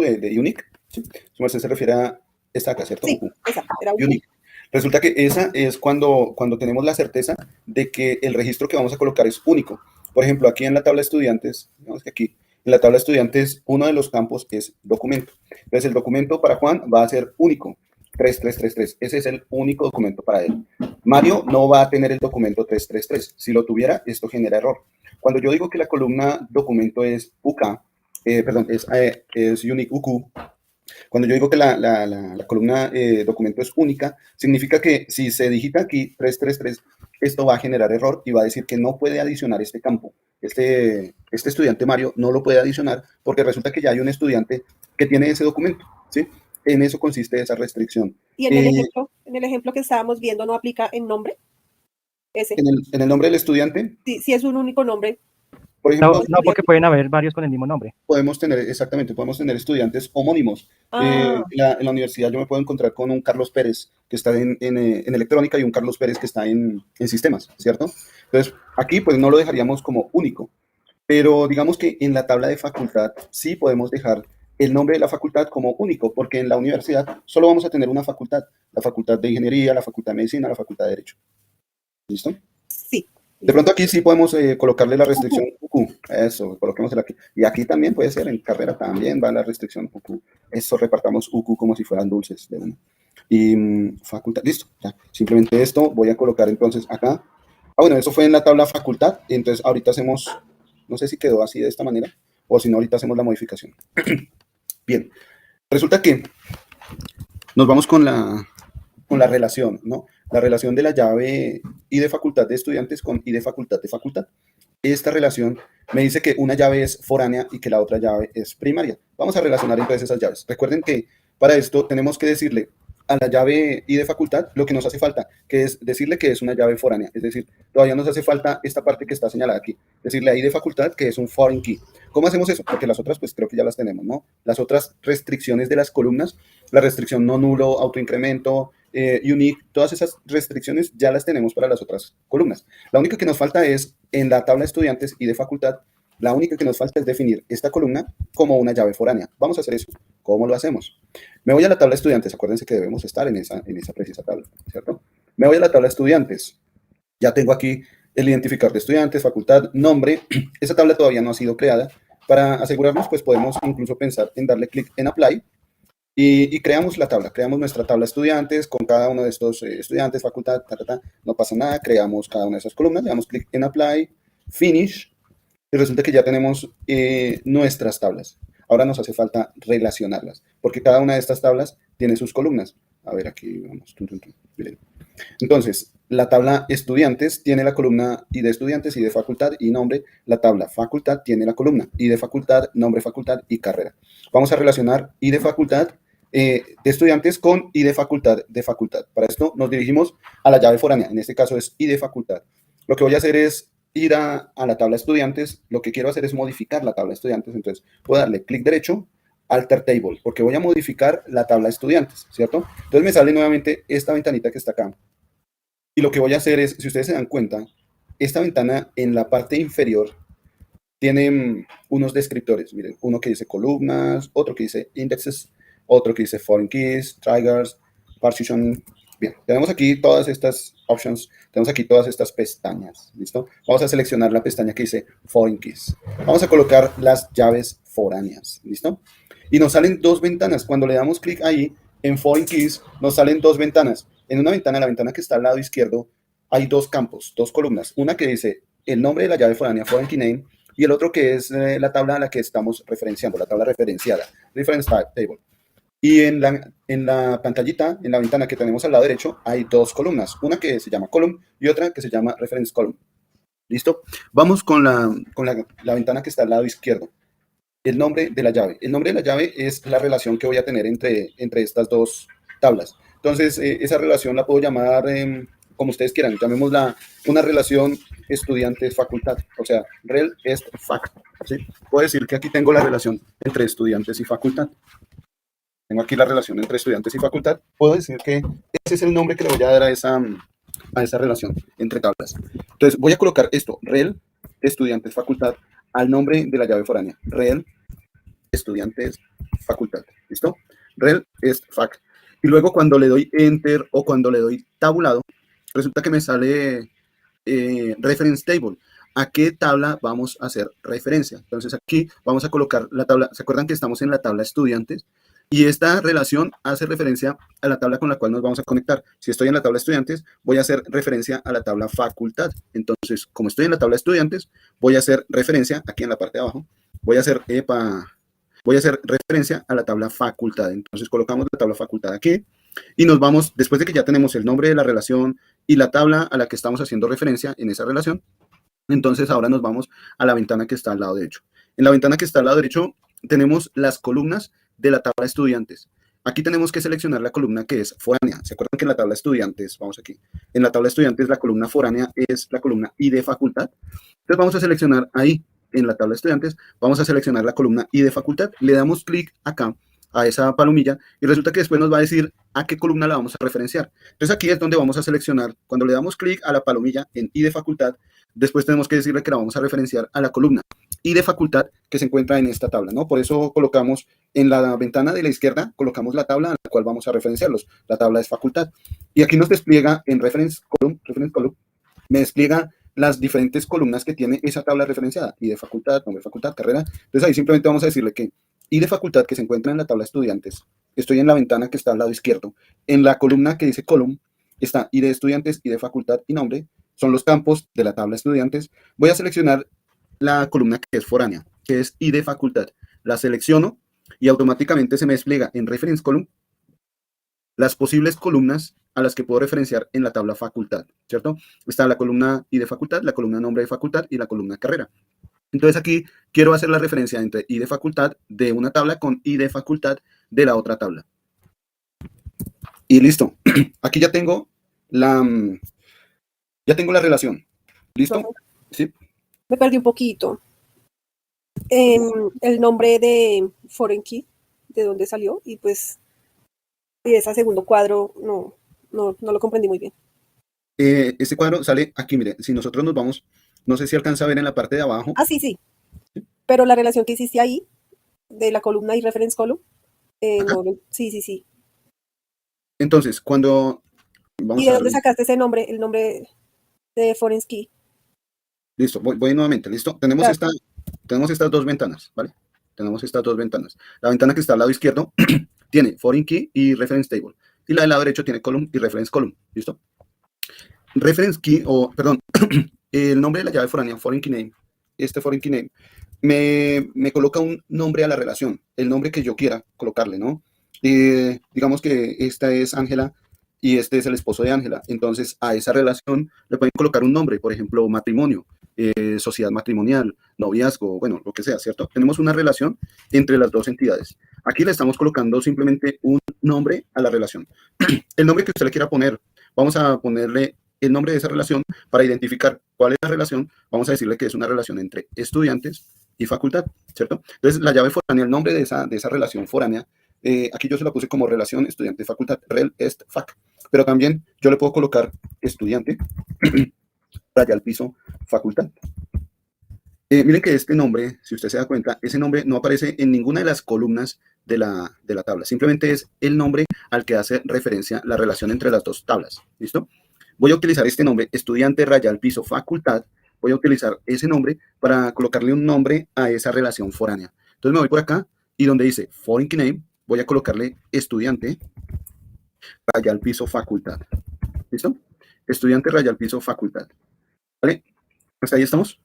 de unique, ¿sí? Su merced se refiere a esta acá, ¿cierto? Sí, UQ. exacto, era UK. Unique. Resulta que esa es cuando tenemos la certeza de que el registro que vamos a colocar es único. Por ejemplo, aquí en la tabla de estudiantes, digamos que aquí, en la tabla de estudiantes, uno de los campos es documento. Entonces, el documento para Juan va a ser único, 3333. Ese es el único documento para él. Mario no va a tener el documento 333. Si lo tuviera, esto genera error. Cuando yo digo que la columna documento es UK, perdón, es unique UQ, cuando yo digo que la columna documento es única, significa que si se digita aquí 333, esto va a generar error y va a decir que no puede adicionar este campo. Este estudiante Mario no lo puede adicionar porque resulta que ya hay un estudiante que tiene ese documento, ¿sí? En eso consiste esa restricción. Y en el ejemplo que estábamos viendo, ¿no aplica en nombre? Ese. En el nombre del estudiante, Si es un único nombre. por ejemplo, No, porque pueden haber varios con el mismo nombre. podemos tener estudiantes homónimos. En la universidad yo me puedo encontrar con un Carlos Pérez que está en electrónica y un Carlos Pérez que está en sistemas, ¿cierto? Entonces, aquí pues no lo dejaríamos como único, pero digamos que en la tabla de facultad sí podemos dejar el nombre de la facultad como único, porque en la universidad solo vamos a tener una facultad, la facultad de ingeniería, la facultad de medicina, la facultad de derecho. ¿Listo? Sí. De pronto aquí sí podemos colocarle la restricción UQ. Eso, coloquémosela aquí. Y aquí también puede ser, en carrera también va la restricción UQ. Eso, repartamos UQ como si fueran dulces de uno. Y facultad, listo. Ya. Simplemente esto voy a colocar entonces acá. Bueno, eso fue en la tabla facultad. Entonces ahorita hacemos, no sé si quedó así de esta manera, o si no, ahorita hacemos la modificación. Bien, resulta que nos vamos con la relación, ¿no? La relación de la llave y de facultad de estudiantes con y de facultad de facultad. Esta relación me dice que una llave es foránea y que la otra llave es primaria. Vamos a relacionar entonces esas llaves. Recuerden que para esto tenemos que decirle a la llave y de facultad lo que nos hace falta, que es decirle que es una llave foránea. Es decir, todavía nos hace falta esta parte que está señalada aquí. Decirle a I de facultad que es un foreign key. ¿Cómo hacemos eso? Porque las otras, pues creo que ya las tenemos, ¿no? Las otras restricciones de las columnas, la restricción no nulo, autoincremento, unique, todas esas restricciones ya las tenemos para las otras columnas. La única que nos falta es en la tabla de estudiantes y de facultad, la única que nos falta es definir esta columna como una llave foránea. Vamos a hacer eso. ¿Cómo lo hacemos? Me voy a la tabla de estudiantes. Acuérdense que debemos estar en esa precisa tabla, ¿cierto? Me voy a la tabla de estudiantes. Ya tengo aquí el identificador de estudiantes, facultad, nombre. Esa tabla todavía no ha sido creada. Para asegurarnos, pues podemos incluso pensar en darle clic en Apply y creamos la tabla. Creamos nuestra tabla de estudiantes con cada uno de estos estudiantes, facultad, no pasa nada. Creamos cada una de esas columnas, le damos clic en Apply, Finish, y resulta que ya tenemos nuestras tablas. Ahora nos hace falta relacionarlas, porque cada una de estas tablas tiene sus columnas. A ver, aquí vamos. Miren. Entonces, la tabla estudiantes tiene la columna I de estudiantes y de facultad y nombre. La tabla facultad tiene la columna I de facultad, nombre facultad y carrera. Vamos a relacionar I de facultad de estudiantes con I de facultad de facultad. Para esto nos dirigimos a la llave foránea. En este caso es I de facultad. Lo que voy a hacer es ir a la tabla estudiantes. Lo que quiero hacer es modificar la tabla estudiantes. Entonces, puedo darle clic derecho, Alter Table, porque voy a modificar la tabla estudiantes, ¿cierto? Entonces me sale nuevamente esta ventanita que está acá. Y lo que voy a hacer es, si ustedes se dan cuenta, esta ventana en la parte inferior tiene unos descriptores. Miren, uno que dice columnas, otro que dice indexes, otro que dice foreign keys, triggers, partition. Bien, tenemos aquí todas estas options, tenemos aquí todas estas pestañas, ¿listo? Vamos a seleccionar la pestaña que dice foreign keys. Vamos a colocar las llaves foráneas, ¿listo? Y nos salen dos ventanas. Cuando le damos clic ahí en foreign keys, nos salen dos ventanas. En una ventana, la ventana que está al lado izquierdo, hay dos campos, dos columnas. Una que dice el nombre de la llave foránea, foreign key name, y el otro que es la tabla a la que estamos referenciando, la tabla referenciada, reference table. Y en la pantallita, en la ventana que tenemos al lado derecho, hay dos columnas. Una que se llama column y otra que se llama reference column. ¿Listo? Vamos con la ventana que está al lado izquierdo. El nombre de la llave. El nombre de la llave es la relación que voy a tener entre estas dos tablas. Entonces, esa relación la puedo llamar como ustedes quieran. Llamémosla una relación estudiantes-facultad. O sea, rel est fac. ¿Sí? Puedo decir que aquí tengo la relación entre estudiantes y facultad. Tengo aquí la relación entre estudiantes y facultad. Puedo decir que ese es el nombre que le voy a dar a esa relación entre tablas. Entonces, voy a colocar esto, rel, estudiantes, facultad, al nombre de la llave foránea. Rel, estudiantes, facultad. ¿Listo? Rel est fac. Y luego cuando le doy Enter o cuando le doy tabulado, resulta que me sale Reference Table. ¿A qué tabla vamos a hacer referencia? Entonces aquí vamos a colocar la tabla. ¿Se acuerdan que estamos en la tabla estudiantes? Y esta relación hace referencia a la tabla con la cual nos vamos a conectar. Si estoy en la tabla estudiantes, voy a hacer referencia a la tabla facultad. Entonces, como estoy en la tabla estudiantes, voy a hacer referencia aquí en la parte de abajo. Voy a hacer referencia a la tabla facultad. Entonces colocamos la tabla facultad aquí y nos vamos, después de que ya tenemos el nombre de la relación y la tabla a la que estamos haciendo referencia en esa relación, entonces ahora nos vamos a la ventana que está al lado derecho. En la ventana que está al lado derecho tenemos las columnas de la tabla estudiantes. Aquí tenemos que seleccionar la columna que es foránea. ¿Se acuerdan que en la tabla estudiantes, vamos aquí, en la tabla estudiantes la columna foránea es la columna I de facultad? Entonces vamos a seleccionar ahí, en la tabla estudiantes, vamos a seleccionar la columna I de facultad. Le damos clic acá a esa palomilla y resulta que después nos va a decir a qué columna la vamos a referenciar. Entonces aquí es donde vamos a seleccionar, cuando le damos clic a la palomilla en I de facultad, después tenemos que decirle que la vamos a referenciar a la columna I de facultad que se encuentra en esta tabla, ¿no? Por eso colocamos en la ventana de la izquierda, colocamos la tabla a la cual vamos a referenciarlos. La tabla es facultad. Y aquí nos despliega en reference column, me despliega las diferentes columnas que tiene esa tabla referenciada. I de facultad, nombre de facultad, carrera. Entonces ahí simplemente vamos a decirle que I de facultad que se encuentra en la tabla estudiantes, estoy en la ventana que está al lado izquierdo. En la columna que dice column está I de estudiantes, I de facultad y nombre. Son los campos de la tabla estudiantes. Voy a seleccionar la columna que es foránea, que es I de facultad. La selecciono y automáticamente se me despliega en reference column las posibles columnas a las que puedo referenciar en la tabla facultad, ¿cierto? Está la columna I de facultad, la columna nombre de facultad y la columna carrera. Entonces aquí quiero hacer la referencia entre I de facultad de una tabla con I de facultad de la otra tabla. Y listo. Aquí ya tengo la relación. ¿Listo? Sí. Me perdí un poquito. El nombre de Foreign Key, de dónde salió, y pues y ese segundo cuadro no lo comprendí muy bien. Este cuadro sale aquí, mire, si nosotros nos vamos, no sé si alcanza a ver en la parte de abajo. Ah, sí. Pero la relación que hiciste ahí, de la columna y reference column, no, sí. Entonces, cuando... ¿Y de dónde sacaste ese nombre, el nombre de Foreign Key? Listo, voy nuevamente, ¿listo? Tenemos estas dos ventanas, ¿vale? Tenemos estas dos ventanas. La ventana que está al lado izquierdo tiene Foreign Key y Reference Table. Y la del lado derecho tiene Column y Reference Column, ¿listo? Reference Key, el nombre de la llave foránea, Foreign Key Name, Foreign Key Name, me coloca un nombre a la relación, el nombre que yo quiera colocarle, ¿no? Digamos que esta es Ángela y este es el esposo de Ángela. Entonces, a esa relación le pueden colocar un nombre, por ejemplo, matrimonio, sociedad matrimonial, noviazgo, bueno, lo que sea, ¿cierto? Tenemos una relación entre las dos entidades. Aquí le estamos colocando simplemente un nombre a la relación. El nombre que usted le quiera poner, vamos a ponerle el nombre de esa relación para identificar cuál es la relación. Vamos a decirle que es una relación entre estudiantes y facultad, ¿cierto? Entonces, la llave foránea, el nombre de esa relación foránea, aquí yo se la puse como relación estudiante-facultad, rel, est, fac. Pero también yo le puedo colocar estudiante, raya al piso, facultad. Miren que este nombre, si usted se da cuenta, ese nombre no aparece en ninguna de las columnas de la tabla. Simplemente es el nombre al que hace referencia la relación entre las dos tablas. ¿Listo? Voy a utilizar este nombre, estudiante, raya al piso, facultad. Voy a utilizar ese nombre para colocarle un nombre a esa relación foránea. Entonces me voy por acá y donde dice Foreign Key Name, voy a colocarle estudiante, raya al piso, facultad. ¿Listo? Estudiante, raya al piso, facultad. ¿Vale? ¿Hasta ahí estamos?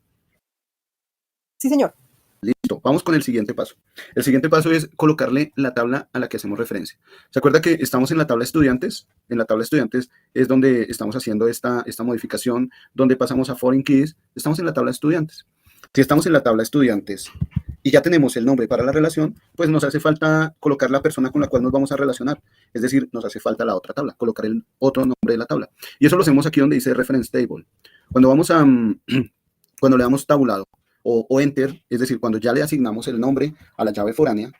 Sí, señor. Listo, vamos con el siguiente paso. El siguiente paso es colocarle la tabla a la que hacemos referencia. ¿Se acuerda que estamos en la tabla estudiantes? En la tabla estudiantes es donde estamos haciendo esta modificación, donde pasamos a Foreign Keys. Estamos en la tabla estudiantes. Si estamos en la tabla estudiantes y ya tenemos el nombre para la relación, pues nos hace falta colocar la persona con la cual nos vamos a relacionar. Es decir, nos hace falta la otra tabla, colocar el otro nombre de la tabla. Y eso lo hacemos aquí donde dice Reference Table. Cuando le damos tabulado, o enter, es decir, cuando ya le asignamos el nombre a la llave foránea,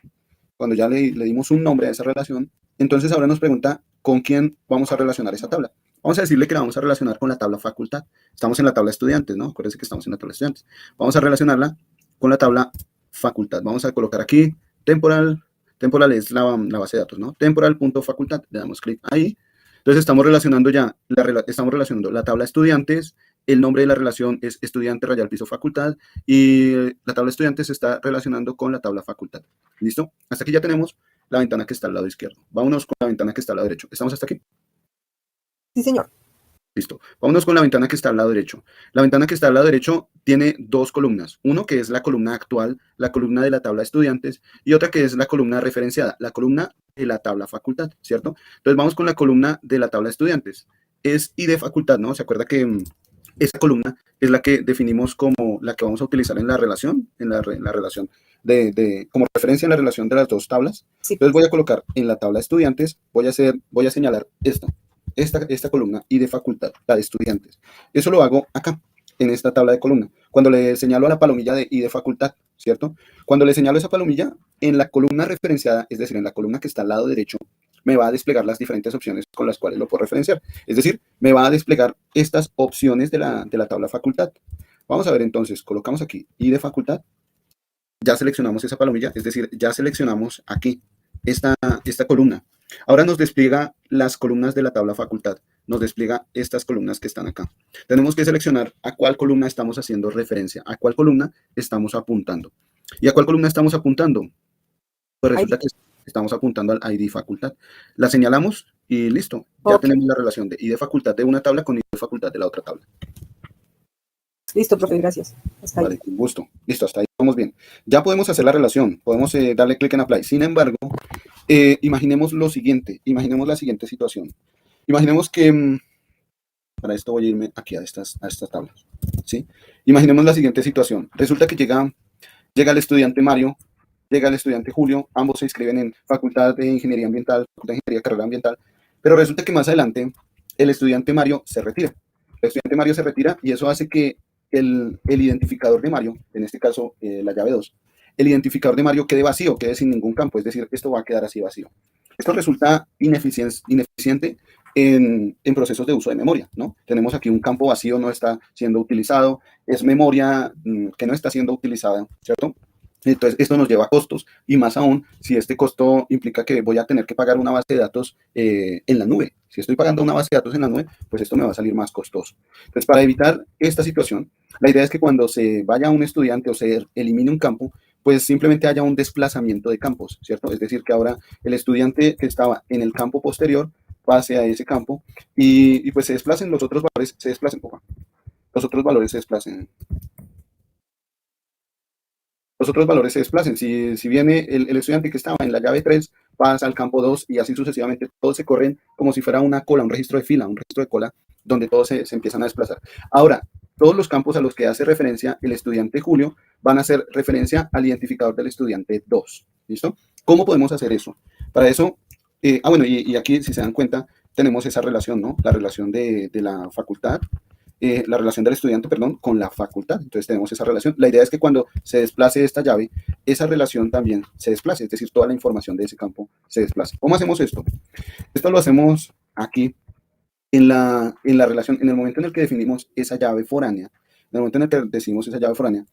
cuando ya le dimos un nombre a esa relación, entonces ahora nos pregunta con quién vamos a relacionar esa tabla. Vamos a decirle que la vamos a relacionar con la tabla facultad. Estamos en la tabla estudiantes, ¿no? Acuérdense que estamos en la tabla estudiantes. Vamos a relacionarla con la tabla facultad. Vamos a colocar aquí temporal Temporal es la base de datos, ¿no? Temporal.facultad, le damos clic ahí. Entonces estamos relacionando ya, estamos relacionando la tabla estudiantes, el nombre de la relación es estudiante rayal piso facultad y la tabla estudiantes se está relacionando con la tabla facultad. ¿Listo? Hasta aquí ya tenemos la ventana que está al lado izquierdo. Vámonos con la ventana que está al lado derecho. ¿Estamos hasta aquí? Sí, señor. Listo. Vámonos con la ventana que está al lado derecho. La ventana que está al lado derecho tiene dos columnas. Uno que es la columna actual, la columna de la tabla estudiantes, y otra que es la columna referenciada, la columna de la tabla facultad, ¿cierto? Entonces vamos con la columna de la tabla estudiantes. Es ID facultad, ¿no? ¿Se acuerda que esa columna es la que definimos como la que vamos a utilizar en la relación, la relación como referencia en la relación de las dos tablas? Sí. Entonces voy a colocar en la tabla estudiantes, voy a señalar esta columna y de facultad, la de estudiantes. Eso lo hago acá, en esta tabla de columna. Cuando le señalo a la palomilla y de facultad, ¿cierto? Cuando le señalo esa palomilla, en la columna referenciada, es decir, en la columna que está al lado derecho, me va a desplegar las diferentes opciones con las cuales lo puedo referenciar. Es decir, me va a desplegar estas opciones de la tabla facultad. Vamos a ver entonces, colocamos aquí y de facultad. Ya seleccionamos esa palomilla, es decir, ya seleccionamos aquí esta columna. Ahora nos despliega las columnas de la tabla facultad, nos despliega estas columnas que están acá. Tenemos que seleccionar a cuál columna estamos haciendo referencia, a cuál columna estamos apuntando. ¿Y a cuál columna estamos apuntando? Pues resulta que estamos apuntando al ID facultad. La señalamos y listo, ya tenemos la relación de ID facultad de una tabla con ID facultad de la otra tabla. Listo, profe, gracias. Hasta Vale, ahí. con gusto. Listo, hasta ahí vamos bien. Ya podemos hacer la relación, podemos darle clic en Apply. Sin embargo, imaginemos lo siguiente, imaginemos la siguiente situación. Imaginemos que, para esto voy a irme aquí a estas tablas, ¿sí? Imaginemos la siguiente situación. Resulta que llega el estudiante Mario, llega el estudiante Julio, ambos se inscriben en Facultad de Ingeniería Ambiental, Facultad de Ingeniería Carrera Ambiental, pero resulta que más adelante el estudiante Mario se retira. El estudiante Mario se retira y eso hace que el identificador de Mario, en este caso la llave 2, el identificador de Mario quede vacío, quede sin ningún campo, es decir, esto va a quedar así vacío. Esto resulta ineficiente en procesos de uso de memoria, ¿no? Tenemos aquí un campo vacío, no está siendo utilizado, es memoria que no está siendo utilizada, ¿cierto? Entonces, esto nos lleva a costos, y más aún si este costo implica que voy a tener que pagar una base de datos en la nube. Si estoy pagando una base de datos en la nube, pues esto me va a salir más costoso. Entonces, para evitar esta situación, la idea es que cuando se vaya un estudiante o se elimine un campo, pues simplemente haya un desplazamiento de campos, ¿cierto? Es decir, que ahora el estudiante que estaba en el campo posterior pase a ese campo y pues se desplacen los otros valores, los otros valores se desplacen. Los otros valores se desplacen. Si viene el estudiante que estaba en la llave 3, pasa al campo 2 y así sucesivamente. Todos se corren como si fuera una cola, un registro de fila, un registro de cola, donde todos se empiezan a desplazar. Ahora, todos los campos a los que hace referencia el estudiante Julio van a hacer referencia al identificador del estudiante 2. ¿Listo? ¿Cómo podemos hacer eso? Para eso, bueno, y aquí, si se dan cuenta, tenemos esa relación, ¿no? La relación de la facultad. La relación del estudiante, perdón, con la facultad. Entonces tenemos esa relación. La idea es que cuando se desplace esta llave, esa relación también se desplace, es decir, toda la información de ese campo se desplace. ¿Cómo hacemos esto? Esto lo hacemos aquí en la relación, en el momento en el que definimos esa llave foránea, en el momento en el que decidimos esa llave foránea,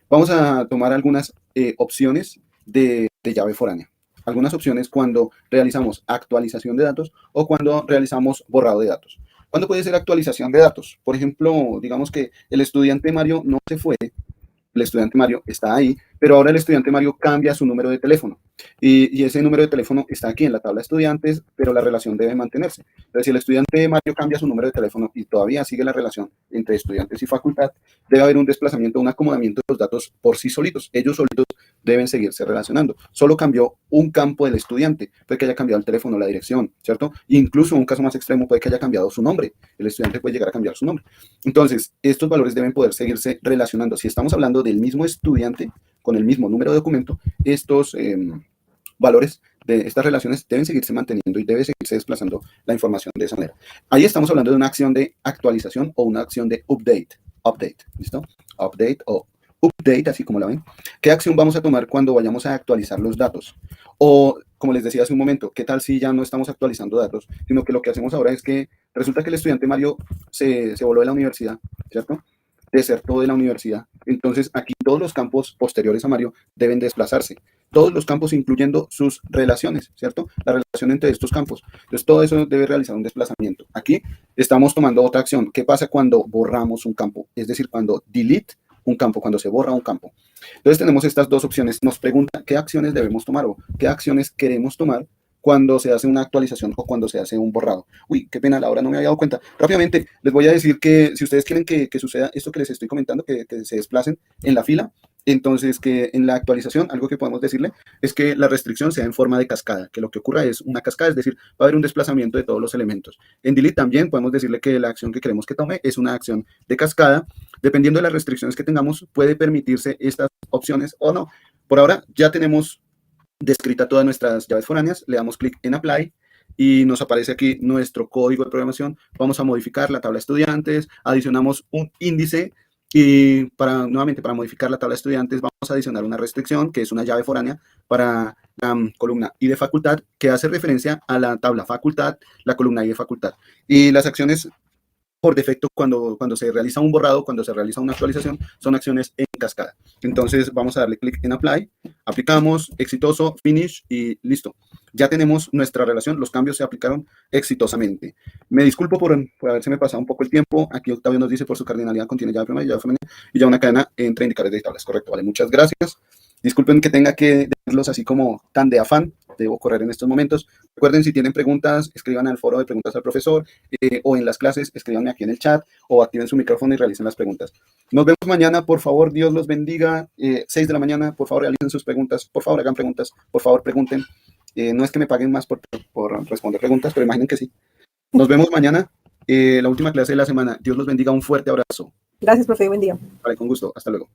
vamos a tomar algunas opciones de llave foránea. Algunas opciones cuando realizamos actualización de datos o cuando realizamos borrado de datos. ¿Cuándo puede ser actualización de datos? Por ejemplo, digamos que el estudiante Mario no se fue, el estudiante Mario está ahí, pero ahora el estudiante Mario cambia su número de teléfono y ese número de teléfono está aquí en la tabla de estudiantes, pero la relación debe mantenerse. Entonces, si el estudiante Mario cambia su número de teléfono y todavía sigue la relación entre estudiantes y facultad, debe haber un desplazamiento, un acomodamiento de los datos por sí solitos. Ellos solitos deben seguirse relacionando. Solo cambió un campo del estudiante, puede que haya cambiado el teléfono, la dirección, ¿cierto? Incluso un caso más extremo puede que haya cambiado su nombre. El estudiante puede llegar a cambiar su nombre. Entonces, estos valores deben poder seguirse relacionando. Si estamos hablando del mismo estudiante con el mismo número de documento, estos valores de estas relaciones deben seguirse manteniendo y debe seguirse desplazando la información de esa manera. Ahí estamos hablando de una acción de actualización o una acción de update, ¿listo? Update o update, así como la ven. ¿Qué acción vamos a tomar cuando vayamos a actualizar los datos? O, como les decía hace un momento, ¿qué tal si ya no estamos actualizando datos, sino que lo que hacemos ahora es que resulta que el estudiante Mario se voló de la universidad, ¿cierto? Desertó de la universidad. Entonces, aquí todos los campos posteriores a Mario deben desplazarse. todos los campos, incluyendo sus relaciones, ¿cierto? La relación entre estos campos. Entonces, todo eso debe realizar un desplazamiento. Aquí estamos tomando otra acción. ¿Qué pasa cuando borramos un campo? Es decir, cuando delete un campo, cuando se borra un campo. Entonces, tenemos estas dos opciones. Nos pregunta qué acciones debemos tomar o qué acciones queremos tomar cuando se hace una actualización o cuando se hace un borrado. Uy, qué pena, Laura, no me había dado cuenta. Rápidamente, les voy a decir que si ustedes quieren que suceda esto que les estoy comentando, que se desplacen en la fila, entonces que en la actualización, algo que podemos decirle es que la restricción sea en forma de cascada, que lo que ocurra es una cascada, es decir, va a haber un desplazamiento de todos los elementos. En delete también podemos decirle que la acción que queremos que tome es una acción de cascada. Dependiendo de las restricciones que tengamos, puede permitirse estas opciones o no. Por ahora ya tenemos descrita todas nuestras llaves foráneas, le damos clic en Apply y nos aparece aquí nuestro código de programación. Vamos a modificar la tabla de estudiantes, adicionamos un índice y nuevamente para modificar la tabla de estudiantes vamos a adicionar una restricción que es una llave foránea para la columna I de facultad que hace referencia a la tabla facultad, la columna I de facultad. Y las acciones por defecto cuando se realiza un borrado, cuando se realiza una actualización, son acciones en cascada. Entonces vamos a darle clic en Apply, aplicamos, exitoso, Finish y listo. Ya tenemos nuestra relación, los cambios se aplicaron exitosamente. Me disculpo por haberse pasado un poco el tiempo. Aquí Octavio nos dice por su cardinalidad contiene llave primaria, llave femenina y ya una cadena entre indicadores de tablas. Correcto, vale, muchas gracias. Disculpen que tenga que decirlos así como tan de afán, debo correr en estos momentos. Recuerden, si tienen preguntas, escriban al foro de preguntas al profesor o en las clases, escríbanme aquí en el chat o activen su micrófono y realicen las preguntas. Nos vemos mañana, por favor, Dios los bendiga. 6 de la mañana, por favor, realicen sus preguntas, por favor, hagan preguntas, por favor, pregunten. No es que me paguen más por responder preguntas, pero imaginen que sí. Nos vemos mañana, la última clase de la semana. Dios los bendiga, un fuerte abrazo. Gracias, profe, buen día. Vale, con gusto, hasta luego.